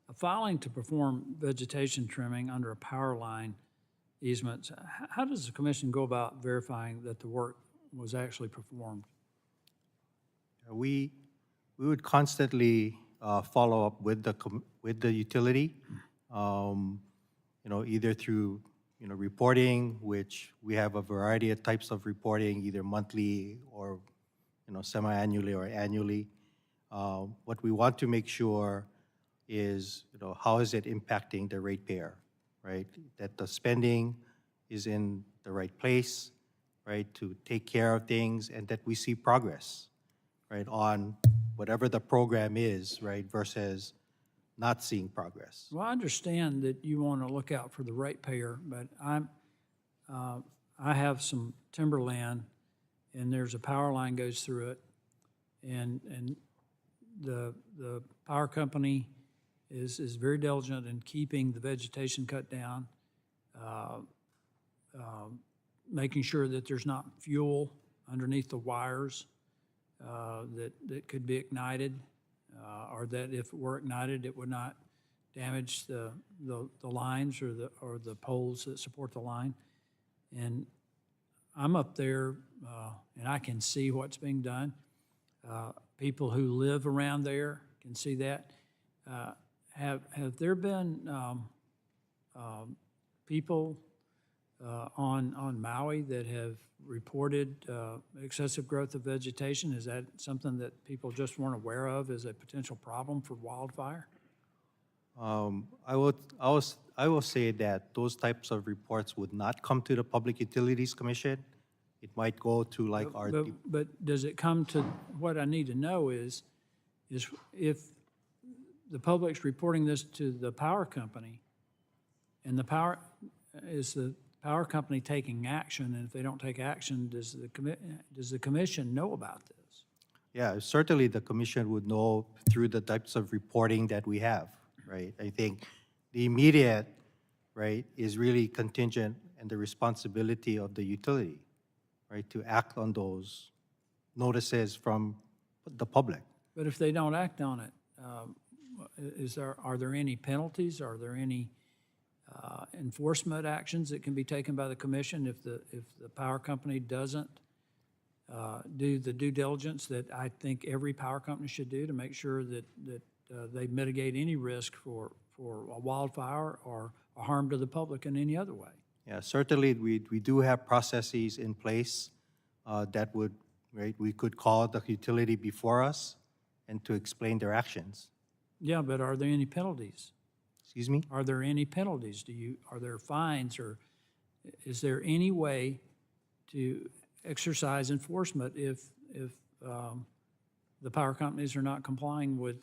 a filing to perform vegetation trimming under a power line easement, how does the commission go about verifying that the work was actually performed? We would constantly follow up with the utility, either through reporting, which we have a variety of types of reporting, either monthly or semi-annually or annually. What we want to make sure is how is it impacting the ratepayer, right? That the spending is in the right place, right, to take care of things, and that we see progress, right, on whatever the program is, right, versus not seeing progress. Well, I understand that you want to look out for the ratepayer, but I have some timberland, and there's a power line goes through it, and the power company is very diligent in keeping the vegetation cut down, making sure that there's not fuel underneath the wires that could be ignited, or that if it were ignited, it would not damage the lines or the poles that support the line. And I'm up there, and I can see what's being done. People who live around there can see that. Have there been people on Maui that have reported excessive growth of vegetation? Is that something that people just weren't aware of as a potential problem for wildfire? I will say that those types of reports would not come to the Public Utilities Commission. It might go to like our. But does it come to, what I need to know is if the public's reporting this to the power company, and the power company taking action, and if they don't take action, does the commission know about this? Yeah, certainly the commission would know through the types of reporting that we have, right? I think the immediate, right, is really contingent and the responsibility of the utility, right, to act on those notices from the public. But if they don't act on it, are there any penalties? Are there any enforcement actions that can be taken by the commission if the power company doesn't do the due diligence that I think every power company should do to make sure that they mitigate any risk for a wildfire or a harm to the public in any other way? Yeah, certainly we do have processes in place that would, right, we could call the utility before us and to explain their actions. Yeah, but are there any penalties? Excuse me? Are there any penalties? Are there fines, or is there any way to exercise enforcement if the power companies are not complying with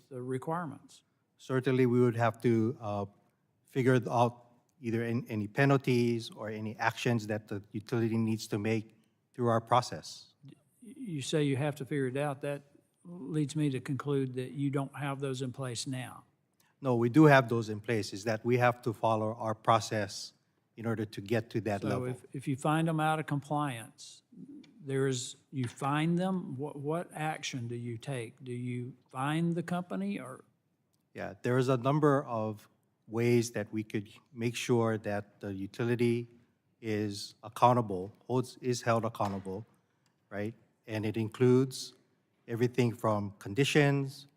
the requirements? Certainly, we would have to figure out either any penalties or any actions that the utility needs to make through our process. You say you have to figure it out. That leads me to conclude that you don't have those in place now. No, we do have those in place. Is that we have to follow our process in order to get to that level. So if you find them out of compliance, you fine them, what action do you take? Do you fine the company, or? Yeah, there is a number of ways that we could make sure that the utility is accountable, is held accountable, right? And it includes everything from conditions,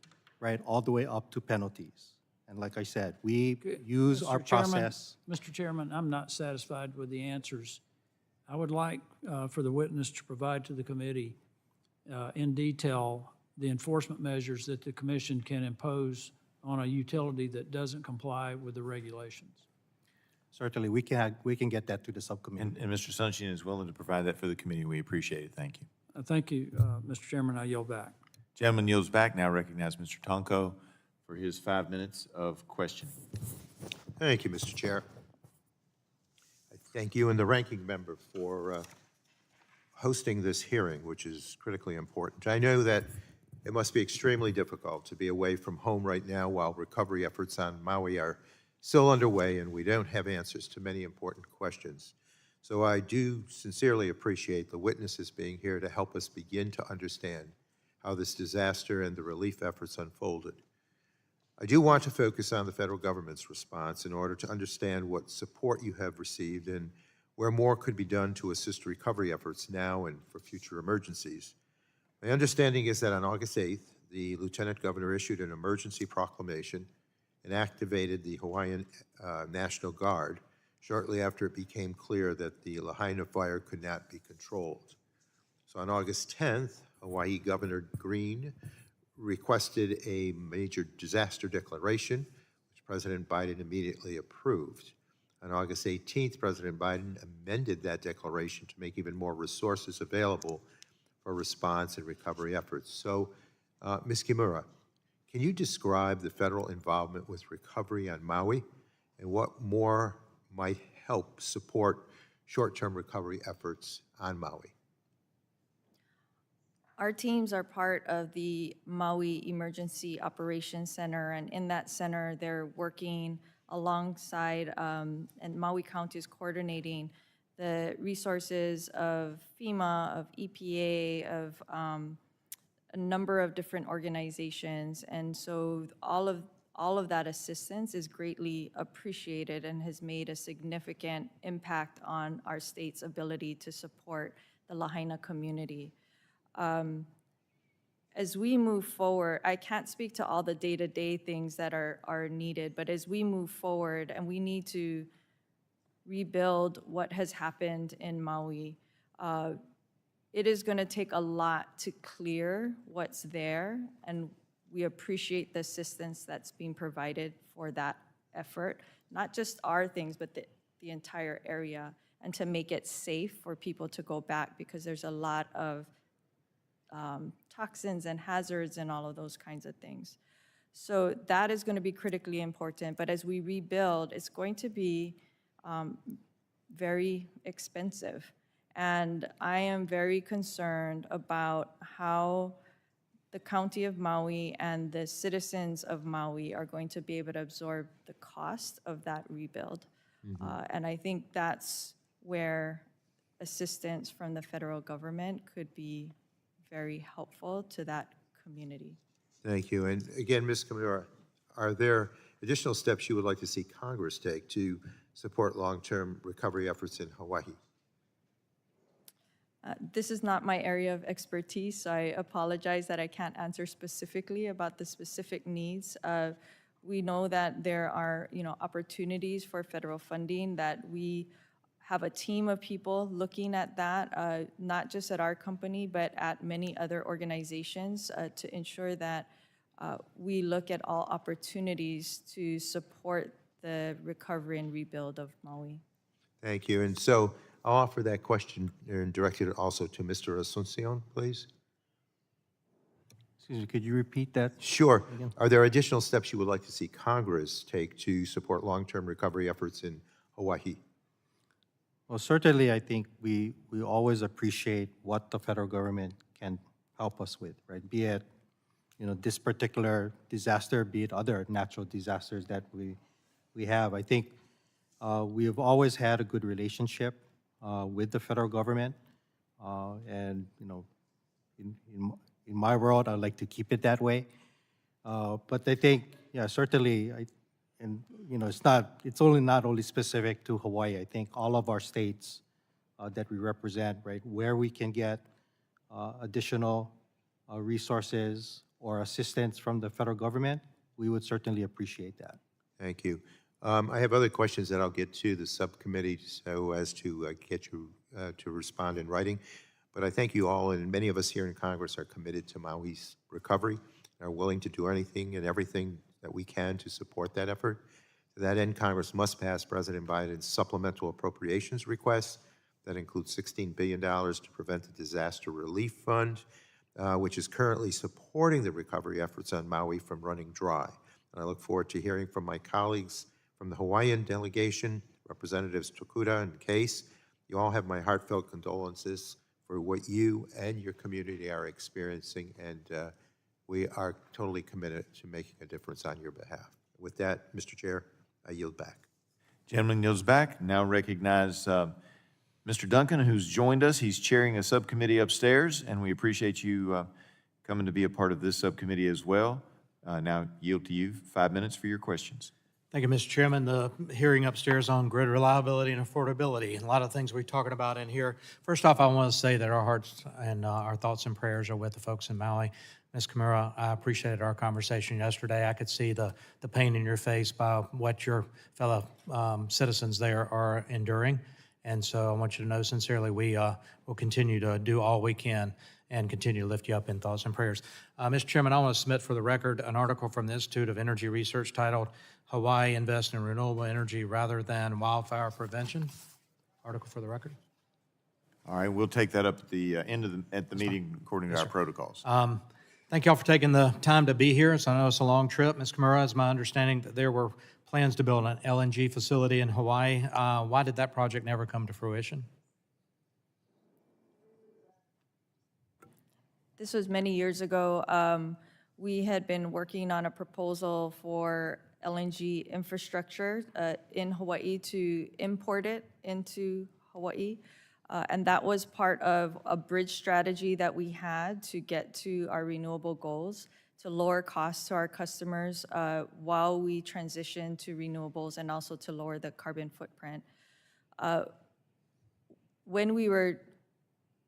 right, all the way up to penalties. And like I said, we use our Mr. Chairman- process. Mr. Chairman, I'm not satisfied with the answers. I would like for the witness to provide to the committee in detail the enforcement measures that the commission can impose on a utility that doesn't comply with the regulations. Certainly, we can get that to the subcommittee. And Mr. Sunshine is willing to provide that for the committee. We appreciate it. Thank you. Thank you, Mr. Chairman. I yield back. Gentleman yields back. Now recognize Mr. Tonko for his 5 minutes of questioning. Thank you, Mr. Chair. I thank you and the ranking member for hosting this hearing, which is critically important. I know that it must be extremely difficult to be away from home right now while recovery efforts on Maui are still underway and we don't have answers to many important questions. So I do sincerely appreciate the witnesses being here to help us begin to understand how this disaster and the relief efforts unfolded. I do want to focus on the federal government's response in order to understand what support you have received and where more could be done to assist recovery efforts now and for future emergencies. My understanding is that on August 8th, the Lieutenant Governor issued an emergency proclamation and activated the Hawaiian National Guard shortly after it became clear that the Lahaina fire could not be controlled. So on August 10th, Hawaii Governor Green requested a major disaster declaration, which President Biden immediately approved. On August 18th, President Biden amended that declaration to make even more resources available for response and recovery efforts. So, Ms. Kimura, can you describe the federal involvement with recovery on Maui and what more might help support short-term recovery efforts on Maui? Our teams are part of the Maui Emergency Operations Center, and in that center, they're working alongside, and Maui County is coordinating the resources of FEMA, of EPA, of a number of different organizations. And so all of that assistance is greatly appreciated and has made a significant impact on our state's ability to support the Lahaina community. As we move forward, I can't speak to all the day-to-day things that are needed, but as we move forward and we need to rebuild what has happened in Maui, it is going to take a lot to clear what's there, and we appreciate the assistance that's being provided for that effort, not just our things, but the entire area, and to make it safe for people to go back, because there's a lot of toxins and hazards and all of those kinds of things. So that is going to be critically important, but as we rebuild, it's going to be very expensive. And I am very concerned about how the County of Maui and the citizens of Maui are going to be able to absorb the cost of that rebuild. And I think that's where assistance from the federal government could be very helpful to that community. Thank you. And again, Ms. Kimura, are there additional steps you would like to see Congress take to support long-term recovery efforts in Hawaii? This is not my area of expertise, so I apologize that I can't answer specifically about the specific needs. We know that there are, opportunities for federal funding, that we have a team of people looking at that, not just at our company, but at many other organizations to ensure that we look at all opportunities to support the recovery and rebuild of Maui. Thank you. And so I'll offer that question and direct it also to Mr. Asuncion, please. Excuse me, could you repeat that? Sure. Are there additional steps you would like to see Congress take to support long-term recovery efforts in Hawaii? Well, certainly, I think we always appreciate what the federal government can help us with, right? Be it, this particular disaster, be it other natural disasters that we have. I think we have always had a good relationship with the federal government, and in my world, I like to keep it that way. But I think, certainly, it's not only specific to Hawaii. I think all of our states that we represent, right, where we can get additional resources or assistance from the federal government, we would certainly appreciate that. Thank you. I have other questions that I'll get to the subcommittee so as to get you to respond in writing. But I thank you all, and many of us here in Congress are committed to Maui's recovery, and are willing to do anything and everything that we can to support that effort. To that end, Congress must pass President Biden's supplemental appropriations request that includes $16 billion to prevent the disaster relief fund, which is currently supporting the recovery efforts on Maui from running dry. And I look forward to hearing from my colleagues from the Hawaiian delegation, Representatives Tokuda and Case. You all have my heartfelt condolences for what you and your community are experiencing, and we are totally committed to making a difference on your behalf. With that, Mr. Chair, I yield back. Gentleman yields back. Now recognize Mr. Duncan, who's joined us. He's chairing a subcommittee upstairs, and we appreciate you coming to be a part of this subcommittee as well. Now yield to you 5 minutes for your questions. Thank you, Mr. Chairman. The hearing upstairs on grid reliability and affordability, and a lot of things we're talking about in here. First off, I want to say that our hearts and our thoughts and prayers are with the folks in Maui. Ms. Kimura, I appreciated our conversation yesterday. I could see the pain in your face by what your fellow citizens there are enduring. And so I want you to know sincerely we will continue to do all we can and continue to lift you up in thoughts and prayers. Mr. Chairman, I want to submit for the record an article from the Institute of Energy Research titled Hawaii Invest in Renewable Energy Rather Than Wildfire Prevention. Article for the record. All right, we'll take that up at the end of the meeting according to our protocols. Thank you all for taking the time to be here. So I know it's a long trip. Ms. Kimura, it's my understanding that there were plans to build an LNG facility in Hawaii. Why did that project never come to fruition? This was many years ago. We had been working on a proposal for LNG infrastructure in Hawaii to import it into Hawaii. And that was part of a bridge strategy that we had to get to our renewable goals, to lower costs to our customers while we transition to renewables, and also to lower the carbon footprint. When we were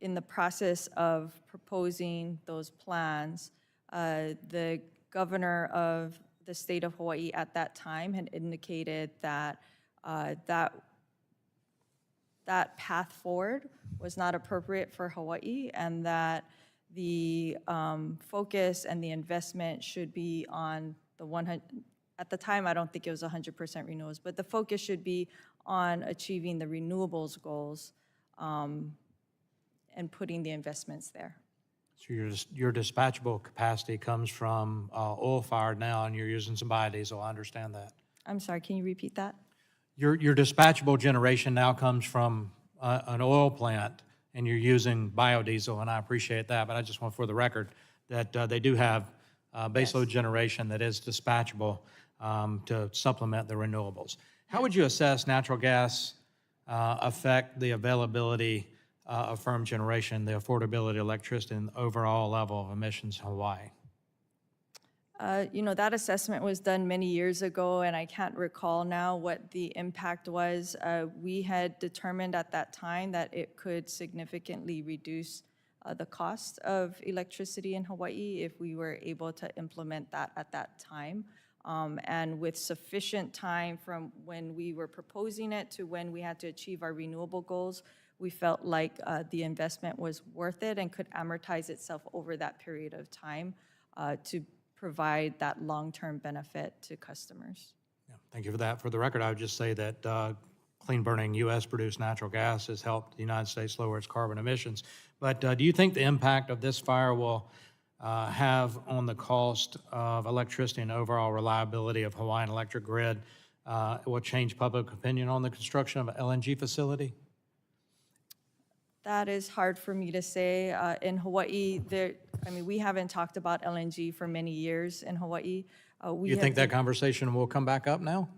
in the process of proposing those plans, the governor of the state of Hawaii at that time had indicated that that path forward was not appropriate for Hawaii, and that the focus and the investment should be on the 100, at the time, I don't think it was 100% renewables, but the focus should be on achieving the renewables goals and putting the investments there. So your dispatchable capacity comes from oil-fired now, and you're using some biodiesel. I understand that. I'm sorry, can you repeat that? Your dispatchable generation now comes from an oil plant, and you're using biodiesel, and I appreciate that, but I just want for the record that they do have baseload generation that is dispatchable to supplement the renewables. How would you assess natural gas affect the availability of firm generation, the affordability of electricity, and the overall level of emissions in Hawaii? You know, that assessment was done many years ago, and I can't recall now what the impact was. We had determined at that time that it could significantly reduce the cost of electricity in Hawaii if we were able to implement that at that time. And with sufficient time from when we were proposing it to when we had to achieve our renewable goals, we felt like the investment was worth it and could amortize itself over that period of time to provide that long-term benefit to customers. Yeah, thank you for that. For the record, I would just say that clean-burning U.S.-produced natural gas has helped the United States lower its carbon emissions. But do you think the impact of this fire will have on the cost of electricity and overall reliability of Hawaiian electric grid? It will change public opinion on the construction of an LNG facility? That is hard for me to say. In Hawaii, we haven't talked about LNG for many years in Hawaii. You think that conversation will come back up now?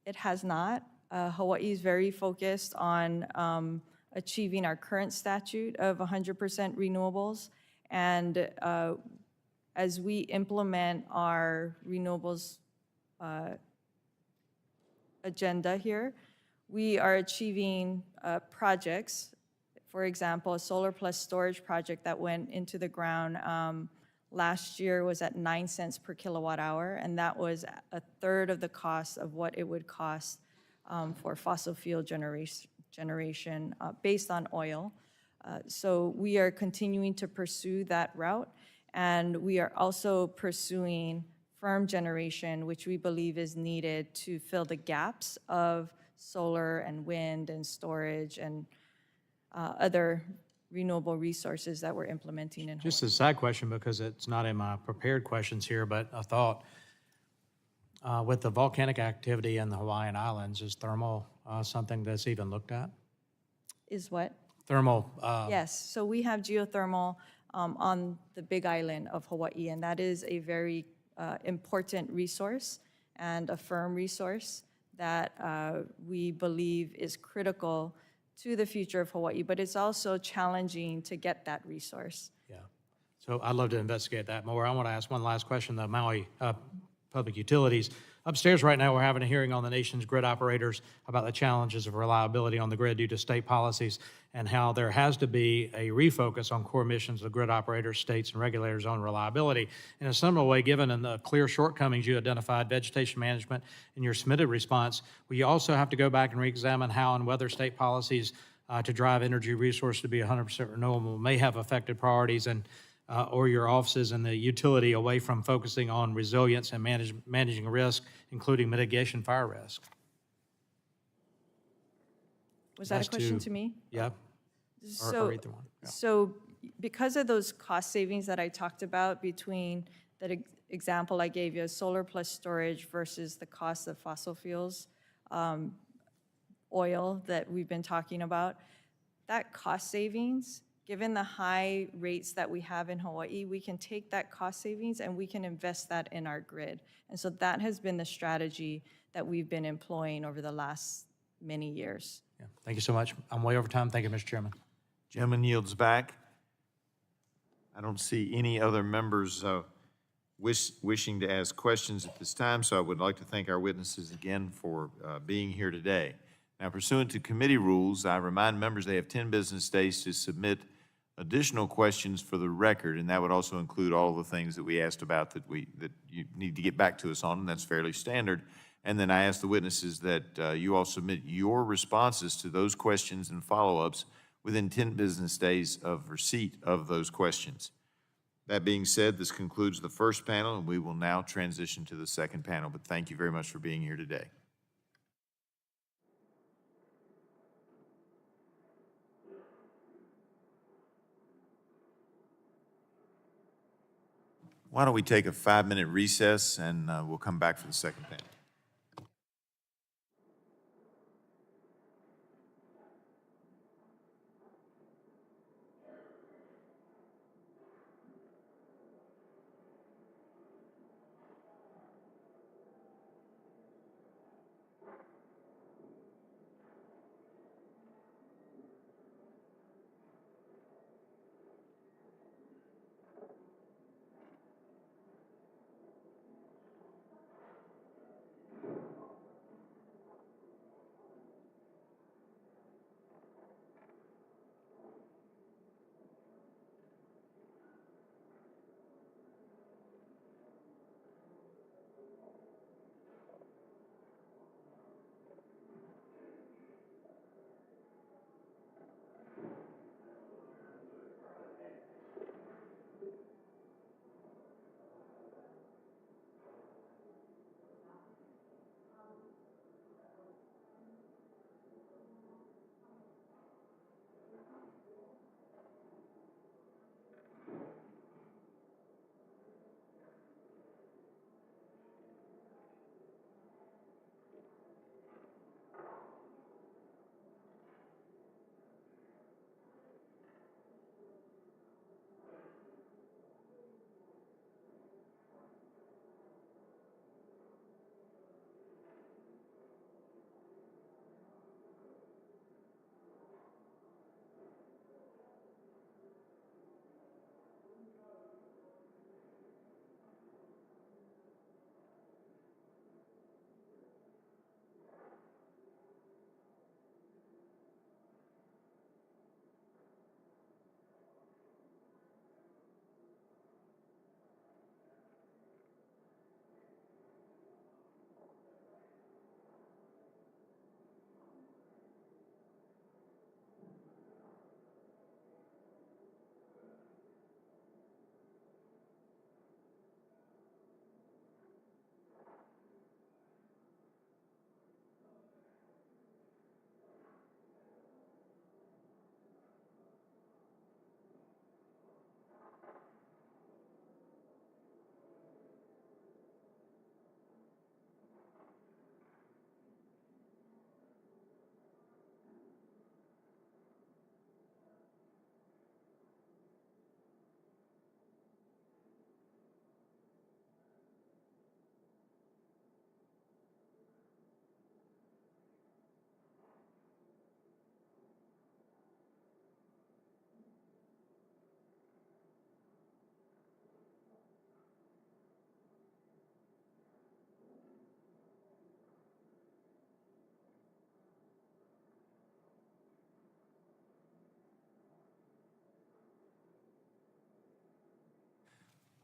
It has not. Hawaii is very focused on achieving our current statute of 100% renewables. And as we implement our renewables agenda here, we are achieving projects. For example, a solar plus storage project that went into the ground last year was at 9 cents per kilowatt hour, and that was a third of the cost of what it would cost for fossil fuel generation based on oil. So we are continuing to pursue that route, and we are also pursuing firm generation, which we believe is needed to fill the gaps of solar and wind and storage and other renewable resources that we're implementing in Hawaii. Just a side question, because it's not in my prepared questions here, but a thought. With the volcanic activity in the Hawaiian Islands, is thermal something that's even looked at? Is what? Thermal. Yes, so we have geothermal on the Big Island of Hawaii, and that is a very important resource and a firm resource that we believe is critical to the future of Hawaii, but it's also challenging to get that resource. Yeah. So I'd love to investigate that more. I want to ask one last question, the Maui Public Utilities. Upstairs right now, we're having a hearing on the nation's grid operators about the challenges of reliability on the grid due to state policies and how there has to be a refocus on core missions of grid operators, states, and regulators on reliability. In a similar way, given the clear shortcomings you identified, vegetation management, in your submitted response, will you also have to go back and reexamine how and whether state policies to drive energy resource to be 100% renewable may have affected priorities and or your offices and the utility away from focusing on resilience and managing risk, including mitigation fire risk? Was that a question to me? Yeah. So, or either one. Yeah. so because of those cost savings that I talked about between that example I gave you, solar plus storage versus the cost of fossil fuels, oil that we've been talking about, that cost savings, given the high rates that we have in Hawaii, we can take that cost savings and we can invest that in our grid. And so that has been the strategy that we've been employing over the last many years. Yeah. Thank you so much. I'm way over time. Thank you, Mr. Chairman. Gentleman yields back. I don't see any other members wishing to ask questions at this time, so I would like to thank our witnesses again for being here today. Now, pursuant to committee rules, I remind members they have 10 business days to submit additional questions for the record, and that would also include all the things that we asked about that you need to get back to us on, and that's fairly standard. And then I ask the witnesses that you all submit your responses to those questions and follow-ups within 10 business days of receipt of those questions. That being said, this concludes the first panel, and we will now transition to the second panel. But thank you very much for being here today. Why don't we take a 5-minute recess, and we'll come back for the second panel.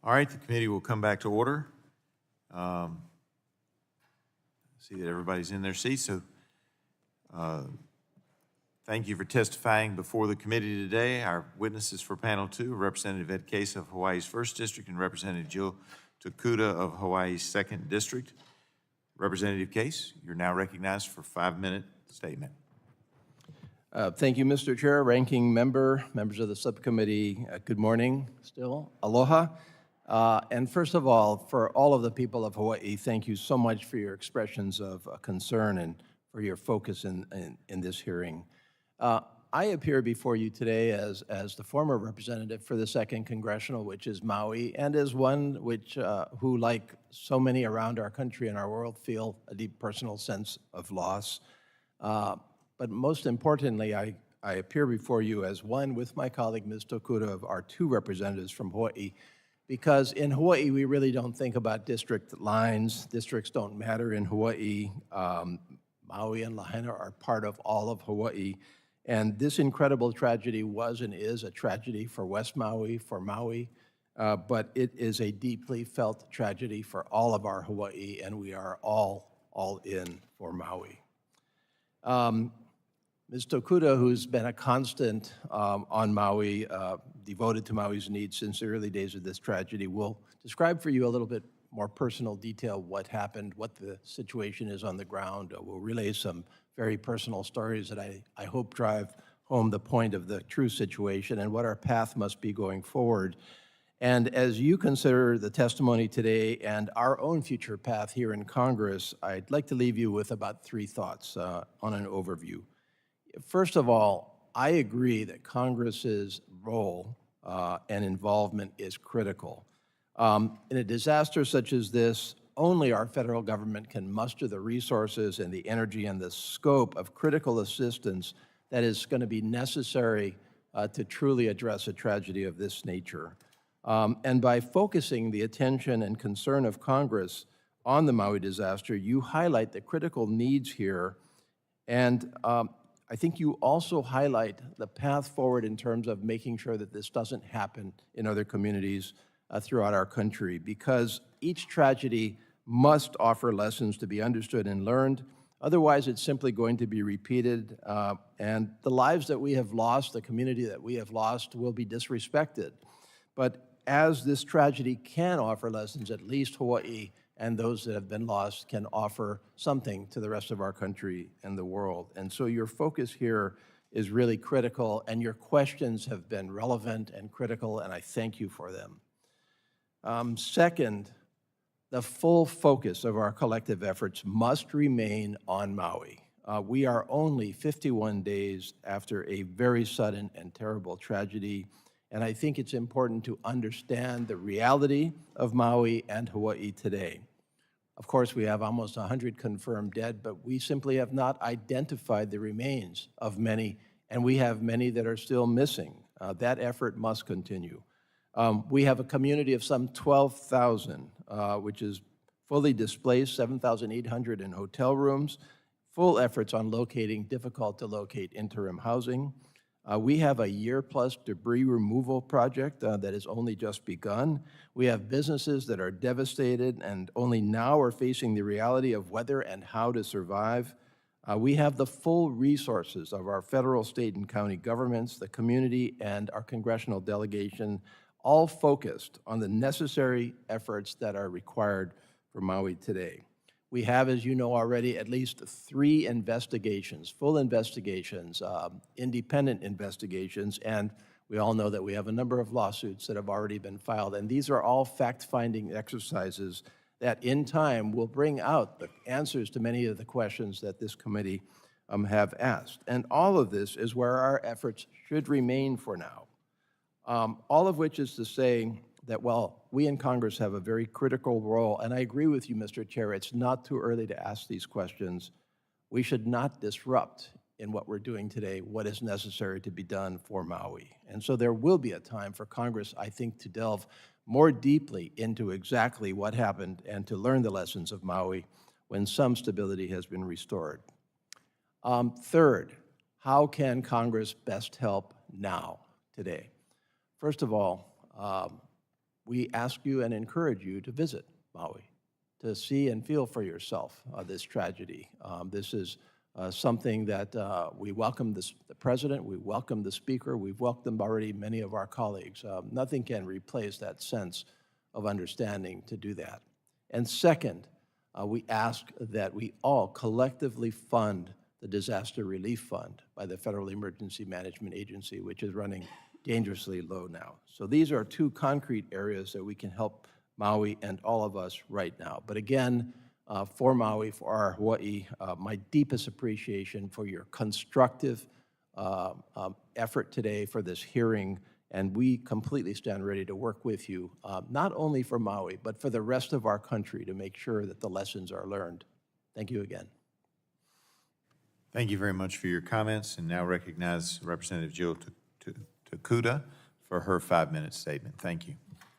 All right, the committee will come back to order. See that everybody's in their seats, so thank you for testifying before the committee today. Our witnesses for panel 2 are Representative Ed Case of Hawaii's 1st District and Representative Jill Tokuda of Hawaii's 2nd District. Representative Case, you're now recognized for a 5-minute statement. Thank you, Mr. Chair, Ranking Member, members of the subcommittee. Good morning still. Aloha. And first of all, for all of the people of Hawaii, thank you so much for your expressions of concern and for your focus in this hearing. I appear before you today as the former representative for the 2nd Congressional, which is Maui, and as one who, like so many around our country and our world, feel a deep personal sense of loss. But most importantly, I appear before you as one with my colleague, Ms. Tokuda, of our 2 representatives from Hawaii, because in Hawaii, we really don't think about district lines. Districts don't matter in Hawaii. Maui and Lahaina are part of all of Hawaii. And this incredible tragedy was and is a tragedy for West Maui, for Maui, but it is a deeply felt tragedy for all of our Hawaii, and we are all in for Maui. Ms. Tokuda, who's been a constant on Maui, devoted to Maui's needs since the early days of this tragedy, will describe for you a little bit more personal detail what happened, what the situation is on the ground. We'll relay some very personal stories that I hope drive home the point of the true situation and what our path must be going forward. And as you consider the testimony today and our own future path here in Congress, I'd like to leave you with about 3 thoughts on an overview. First of all, I agree that Congress's role and involvement is critical. In a disaster such as this, only our federal government can muster the resources and the energy and the scope of critical assistance that is going to be necessary to truly address a tragedy of this nature. And by focusing the attention and concern of Congress on the Maui disaster, you highlight the critical needs here, and I think you also highlight the path forward in terms of making sure that this doesn't happen in other communities throughout our country, because each tragedy must offer lessons to be understood and learned. Otherwise, it's simply going to be repeated, and the lives that we have lost, the community that we have lost, will be disrespected. But as this tragedy can offer lessons, at least Hawaii and those that have been lost can offer something to the rest of our country and the world. And so your focus here is really critical, and your questions have been relevant and critical, and I thank you for them. Second, the full focus of our collective efforts must remain on Maui. We are only 51 days after a very sudden and terrible tragedy, and I think it's important to understand the reality of Maui and Hawaii today. Of course, we have almost 100 confirmed dead, but we simply have not identified the remains of many, and we have many that are still missing. That effort must continue. We have a community of some 12,000, which is fully displaced, 7,800 in hotel rooms, full efforts on locating difficult-to-locate interim housing. We have a year-plus debris removal project that has only just begun. We have businesses that are devastated and only now are facing the reality of whether and how to survive. We have the full resources of our federal, state, and county governments, the community, and our congressional delegation, all focused on the necessary efforts that are required for Maui today. We have, as you know already, at least 3 investigations, full investigations, independent investigations, and we all know that we have a number of lawsuits that have already been filed, and these are all fact-finding exercises that in time will bring out the answers to many of the questions that this committee have asked. And all of this is where our efforts should remain for now. All of which is to say that while we in Congress have a very critical role, and I agree with you, Mr. Chair, it's not too early to ask these questions, we should not disrupt in what we're doing today what is necessary to be done for Maui. And so there will be a time for Congress, I think, to delve more deeply into exactly what happened and to learn the lessons of Maui when some stability has been restored. Third, how can Congress best help now, today? First of all, we ask you and encourage you to visit Maui, to see and feel for yourself this tragedy. This is something that we welcome the President, we welcome the Speaker, we've welcomed already many of our colleagues. Nothing can replace that sense of understanding to do that. And second, we ask that we all collectively fund the Disaster Relief Fund by the Federal Emergency Management Agency, which is running dangerously low now. So these are two concrete areas that we can help Maui and all of us right now. But again, for Maui, for our Hawaii, my deepest appreciation for your constructive effort today for this hearing, and we completely stand ready to work with you, not only for Maui, but for the rest of our country to make sure that the lessons are learned. Thank you again. Thank you very much for your comments, and now recognize Representative Jill Takuda for her 5-minute statement. Thank you.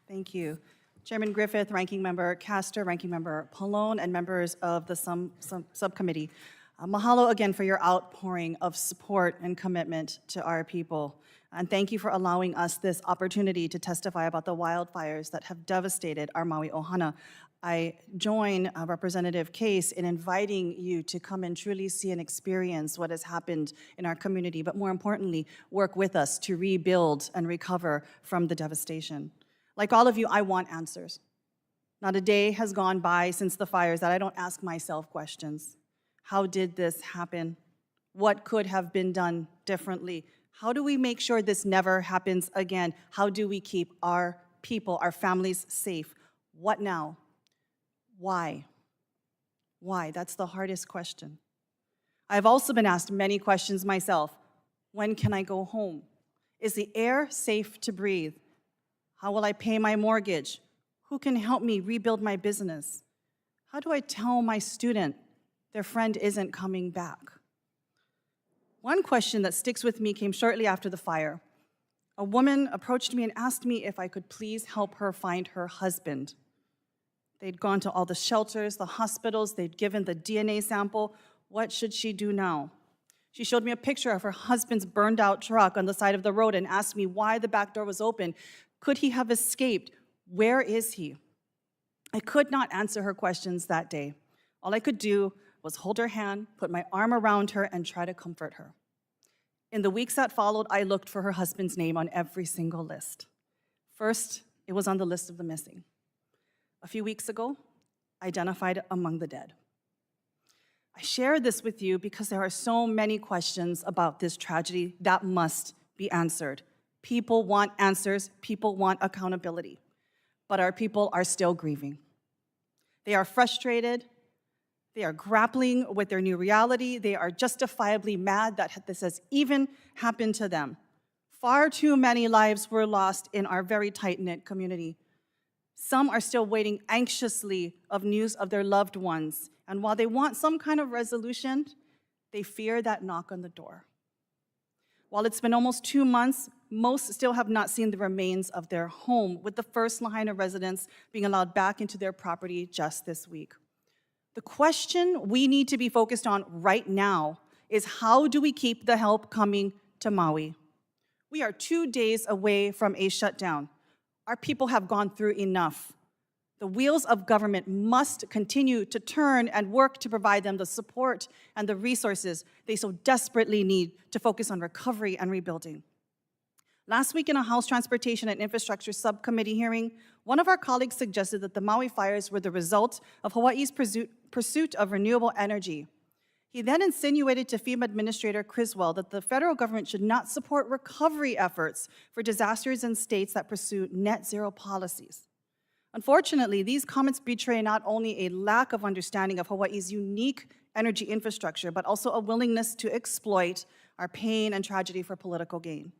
Thank you. Chairman Griffith, Ranking Member Castor, Ranking Member Pallone, and members of the subcommittee. Mahalo again for your outpouring of support and commitment to our people. And thank you for allowing us this opportunity to testify about the wildfires that have devastated our Maui ohana. I join Representative Case in inviting you to come and truly see and experience what has happened in our community, but more importantly, work with us to rebuild and recover from the devastation. Like all of you, I want answers. Not a day has gone by since the fires that I don't ask myself questions. How did this happen? What could have been done differently? How do we make sure this never happens again? How do we keep our people, our families safe? What now? Why? Why? That's the hardest question. I've also been asked many questions myself. When can I go home? Is the air safe to breathe? How will I pay my mortgage? Who can help me rebuild my business? How do I tell my student their friend isn't coming back? One question that sticks with me came shortly after the fire. A woman approached me and asked me if I could please help her find her husband. They'd gone to all the shelters, the hospitals, they'd given the DNA sample. What should she do now? She showed me a picture of her husband's burned out truck on the side of the road and asked me why the back door was open. Could he have escaped? Where is he? I could not answer her questions that day. All I could do was hold her hand, put my arm around her, and try to comfort her. In the weeks that followed, I looked for her husband's name on every single list. First, it was on the list of the missing. A few weeks ago, identified among the dead. I share this with you because there are so many questions about this tragedy that must be answered. People want answers, people want accountability, but our people are still grieving. They are frustrated, they are grappling with their new reality, they are justifiably mad that this has even happened to them. Far too many lives were lost in our very tight-knit community. Some are still waiting anxiously of news of their loved ones, and while they want some kind of resolution, they fear that knock on the door. While it's been almost 2 months, most still have not seen the remains of their home, with the first Lahaina residents being allowed back into their property just this week. The question we need to be focused on right now is how do we keep the help coming to Maui? We are 2 days away from a shutdown. Our people have gone through enough. The wheels of government must continue to turn and work to provide them the support and the resources they so desperately need to focus on recovery and rebuilding. Last week in a House Transportation and Infrastructure Subcommittee hearing, one of our colleagues suggested that the Maui fires were the result of Hawaii's pursuit of renewable energy. He then insinuated to FEMA Administrator Criswell that the federal government should not support recovery efforts for disasters in states that pursue net zero policies. Unfortunately, these comments betray not only a lack of understanding of Hawaii's unique energy infrastructure, but also a willingness to exploit our pain and tragedy for political gain.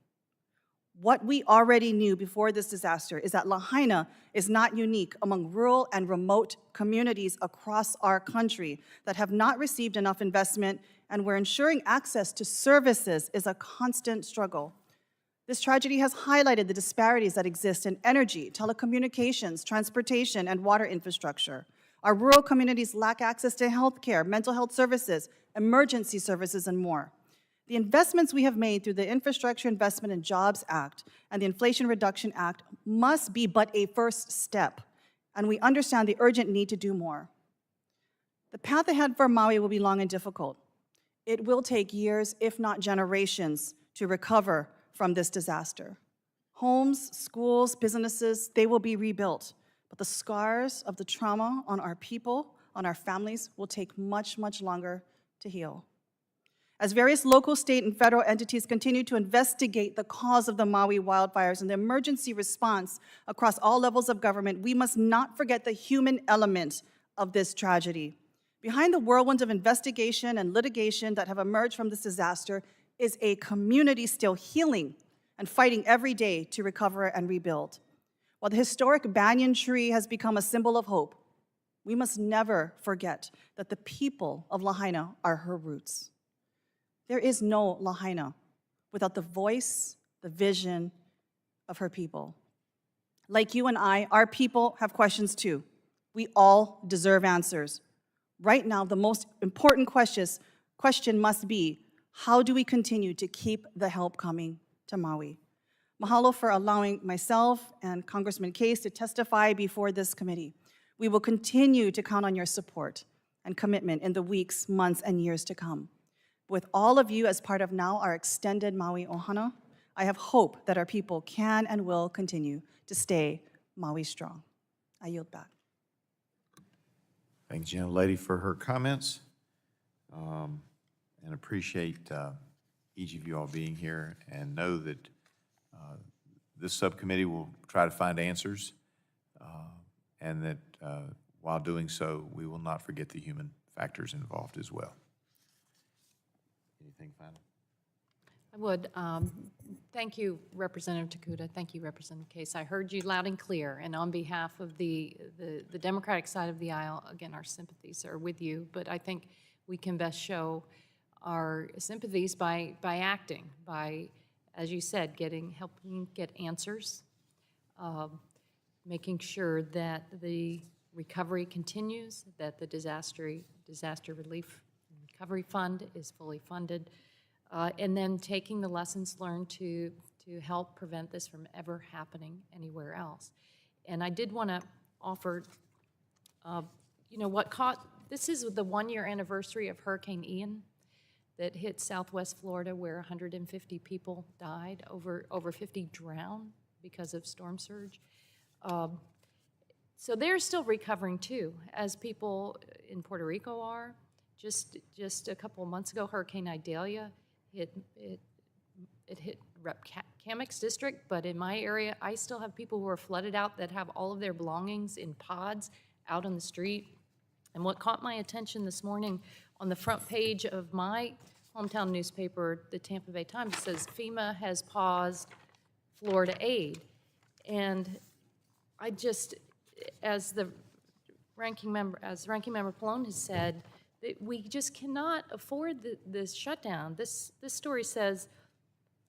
What we already knew before this disaster is that Lahaina is not unique among rural and remote communities across our country that have not received enough investment and where ensuring access to services is a constant struggle. This tragedy has highlighted the disparities that exist in energy, telecommunications, transportation, and water infrastructure. Our rural communities lack access to healthcare, mental health services, emergency services, and more. The investments we have made through the Infrastructure Investment and Jobs Act and the Inflation Reduction Act must be but a first step, and we understand the urgent need to do more. The path ahead for Maui will be long and difficult. It will take years, if not generations, to recover from this disaster. Homes, schools, businesses, they will be rebuilt, but the scars of the trauma on our people, on our families, will take much, much longer to heal. As various local, state, and federal entities continue to investigate the cause of the Maui wildfires and the emergency response across all levels of government, we must not forget the human element of this tragedy. Behind the whirlwinds of investigation and litigation that have emerged from this disaster is a community still healing and fighting every day to recover and rebuild. While the historic banyan tree has become a symbol of hope, we must never forget that the people of Lahaina are her roots. There is no Lahaina without the voice, the vision of her people. Like you and I, our people have questions too. We all deserve answers. Right now, the most important question must be, how do we continue to keep the help coming to Maui? Mahalo for allowing myself and Congressman Case to testify before this committee. We will continue to count on your support and commitment in the weeks, months, and years to come. With all of you as part of now our extended Maui Ohana, I have hope that our people can and will continue to stay Maui strong. I yield back. Thank the gentlelady for her comments, and appreciate each of you all being here, and know that this subcommittee will try to find answers, and that while doing so, we will not forget the human factors involved as well. Anything final? I would. Thank you, Representative Takuda. Thank you, Representative Case. I heard you loud and clear, and on behalf of the Democratic side of the aisle, again, our sympathies are with you, but I think we can best show our sympathies by acting, by, as you said, helping get answers, making sure that the recovery continues, that the disaster relief recovery fund is fully funded, and then taking the lessons learned to help prevent this from ever happening anywhere else. And I did want to offer, this is the 1-year anniversary of Hurricane Ian that hit Southwest Florida, where 150 people died, over 50 drowned because of storm surge. So they're still recovering too, as people in Puerto Rico are. Just a couple of months ago, Hurricane Idalia hit Rep. Kamek's district, but in my area, I still have people who are flooded out that have all of their belongings in pods out on the street. And what caught my attention this morning, on the front page of my hometown newspaper, the Tampa Bay Times, says FEMA has paused Florida aid. And I just, as Ranking Member Pallone has said, that we just cannot afford this shutdown. This story says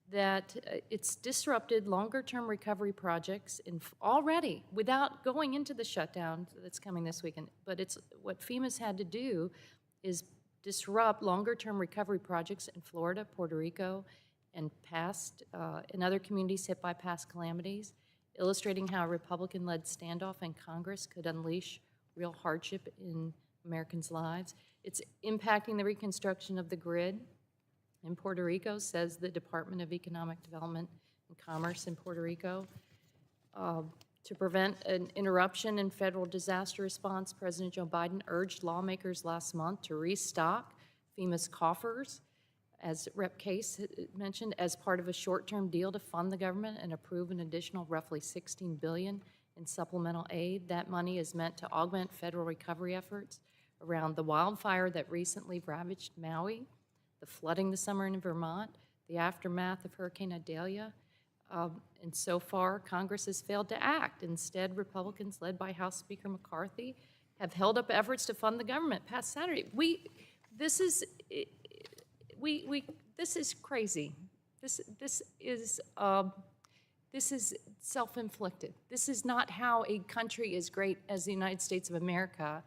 that it's disrupted longer-term recovery projects already without going into the shutdown that's coming this weekend. But it's what FEMA's had to do is disrupt longer-term recovery projects in Florida, Puerto Rico, and in other communities hit by past calamities, illustrating how a Republican-led standoff in Congress could unleash real hardship in Americans' lives. It's impacting the reconstruction of the grid in Puerto Rico, says the Department of Economic Development and Commerce in Puerto Rico. To prevent an interruption in federal disaster response, President Joe Biden urged lawmakers last month to restock FEMA's coffers, as Rep. Case mentioned, as part of a short-term deal to fund the government and approve an additional roughly $16 billion in supplemental aid. That money is meant to augment federal recovery efforts around the wildfire that recently ravaged Maui, the flooding this summer in Vermont, the aftermath of Hurricane Idalia. And so far, Congress has failed to act. Instead, Republicans, led by House Speaker McCarthy, have held up efforts to fund the government past Saturday. This is crazy. This is self-inflicted. This is not how a country as great as the United States of America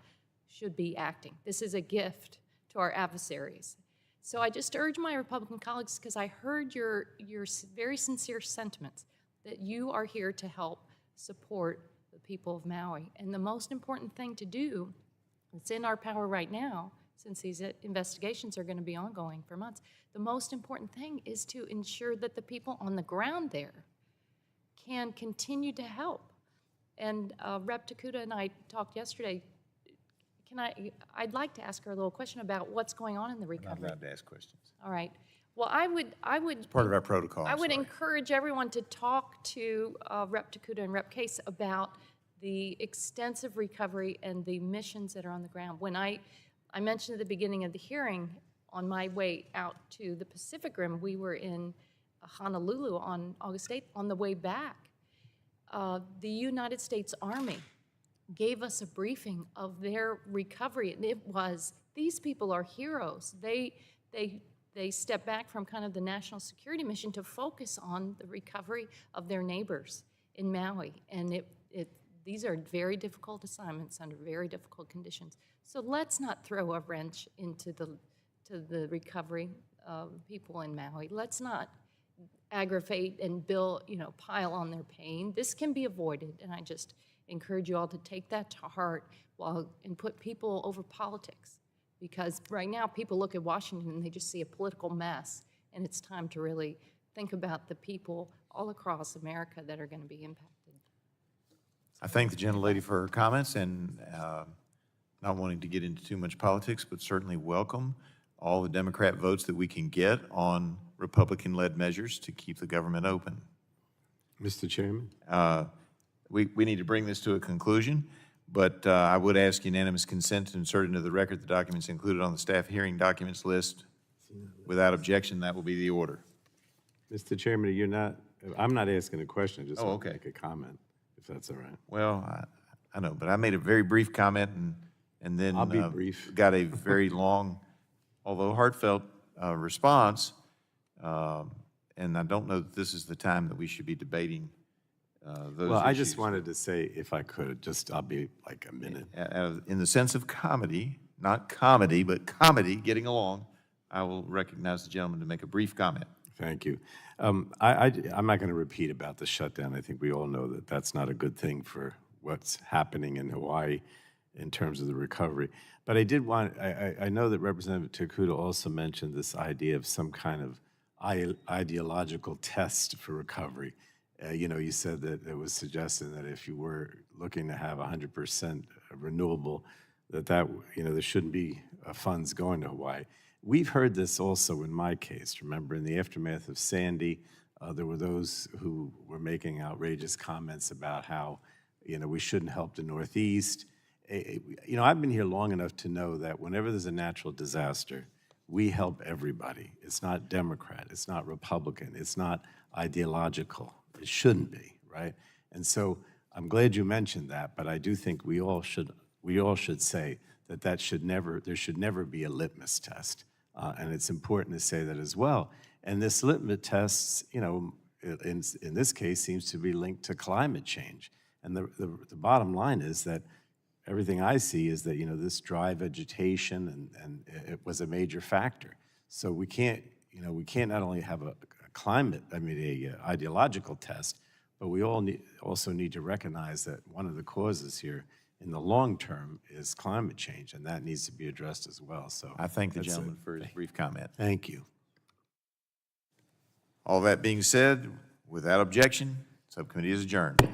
should be acting. This is a gift to our adversaries. So I just urge my Republican colleagues, because I heard your very sincere sentiments, that you are here to help support the people of Maui. And the most important thing to do, it's in our power right now, since these investigations are going to be ongoing for months, the most important thing is to ensure that the people on the ground there can continue to help. And Rep. Takuda and I talked yesterday. I'd like to ask her a little question about what's going on in the recovery. I'm not allowed to ask questions. All right. Well, I would. Part of our protocol. I would encourage everyone to talk to Rep. Takuda and Rep. Case about the extensive recovery and the missions that are on the ground. When I mentioned at the beginning of the hearing, on my way out to the Pacific Rim, we were in Honolulu on August 8th. On the way back, the United States Army gave us a briefing of their recovery, and it was, these people are heroes. They step back from kind of the national security mission to focus on the recovery of their neighbors in Maui, and these are very difficult assignments under very difficult conditions. So let's not throw a wrench into the recovery of people in Maui. Let's not aggravate and pile on their pain. This can be avoided, and I just encourage you all to take that to heart and put people over politics. Because right now, people look at Washington and they just see a political mess, and it's time to really think about the people all across America that are going to be impacted. I thank the gentlelady for her comments, and not wanting to get into too much politics, but certainly welcome all the Democrat votes that we can get on Republican-led measures to keep the government open. Mr. Chairman? We need to bring this to a conclusion, but I would ask unanimous consent to insert into the record the documents included on the staff hearing documents list. Without objection, that will be the order. Mr. Chairman, I'm not asking a question, I just want to okay. make a comment, if that's all right. Well, I know, but I made a very brief comment and then I'll be brief. got a very long, although heartfelt response. And I don't know that this is the time that we should be debating those Well, I issues. just wanted to say, if I could, I'll be like a minute. In the sense of comedy, not comedy, but comedy, getting along, I will recognize the gentleman to make a brief comment. Thank you. I'm not going to repeat about the shutdown. I think we all know that that's not a good thing for what's happening in Hawaii in terms of the recovery. But I did want, I know that Representative Takuda also mentioned this idea of some kind of ideological test for recovery. You said that it was suggesting that if you were looking to have 100% renewable, that there shouldn't be funds going to Hawaii. We've heard this also in my case. Remember, in the aftermath of Sandy, there were those who were making outrageous comments about how, we shouldn't help the Northeast. I've been here long enough to know that whenever there's a natural disaster, we help everybody. It's not Democrat, it's not Republican, it's not ideological. It shouldn't be, right? And so I'm glad you mentioned that, but I do think we all should say that there should never be a litmus test. And it's important to say that as well. And this litmus test, in this case, seems to be linked to climate change. And the bottom line is that everything I see is that, this dry vegetation and it was a major factor. So we can't not only have a ideological test, but we also need to recognize that one of the causes here in the long term is climate change, and that needs to be addressed as well. So I thank the gentleman for his brief comment. Thank you. All that being said, without objection, subcommittee is adjourned.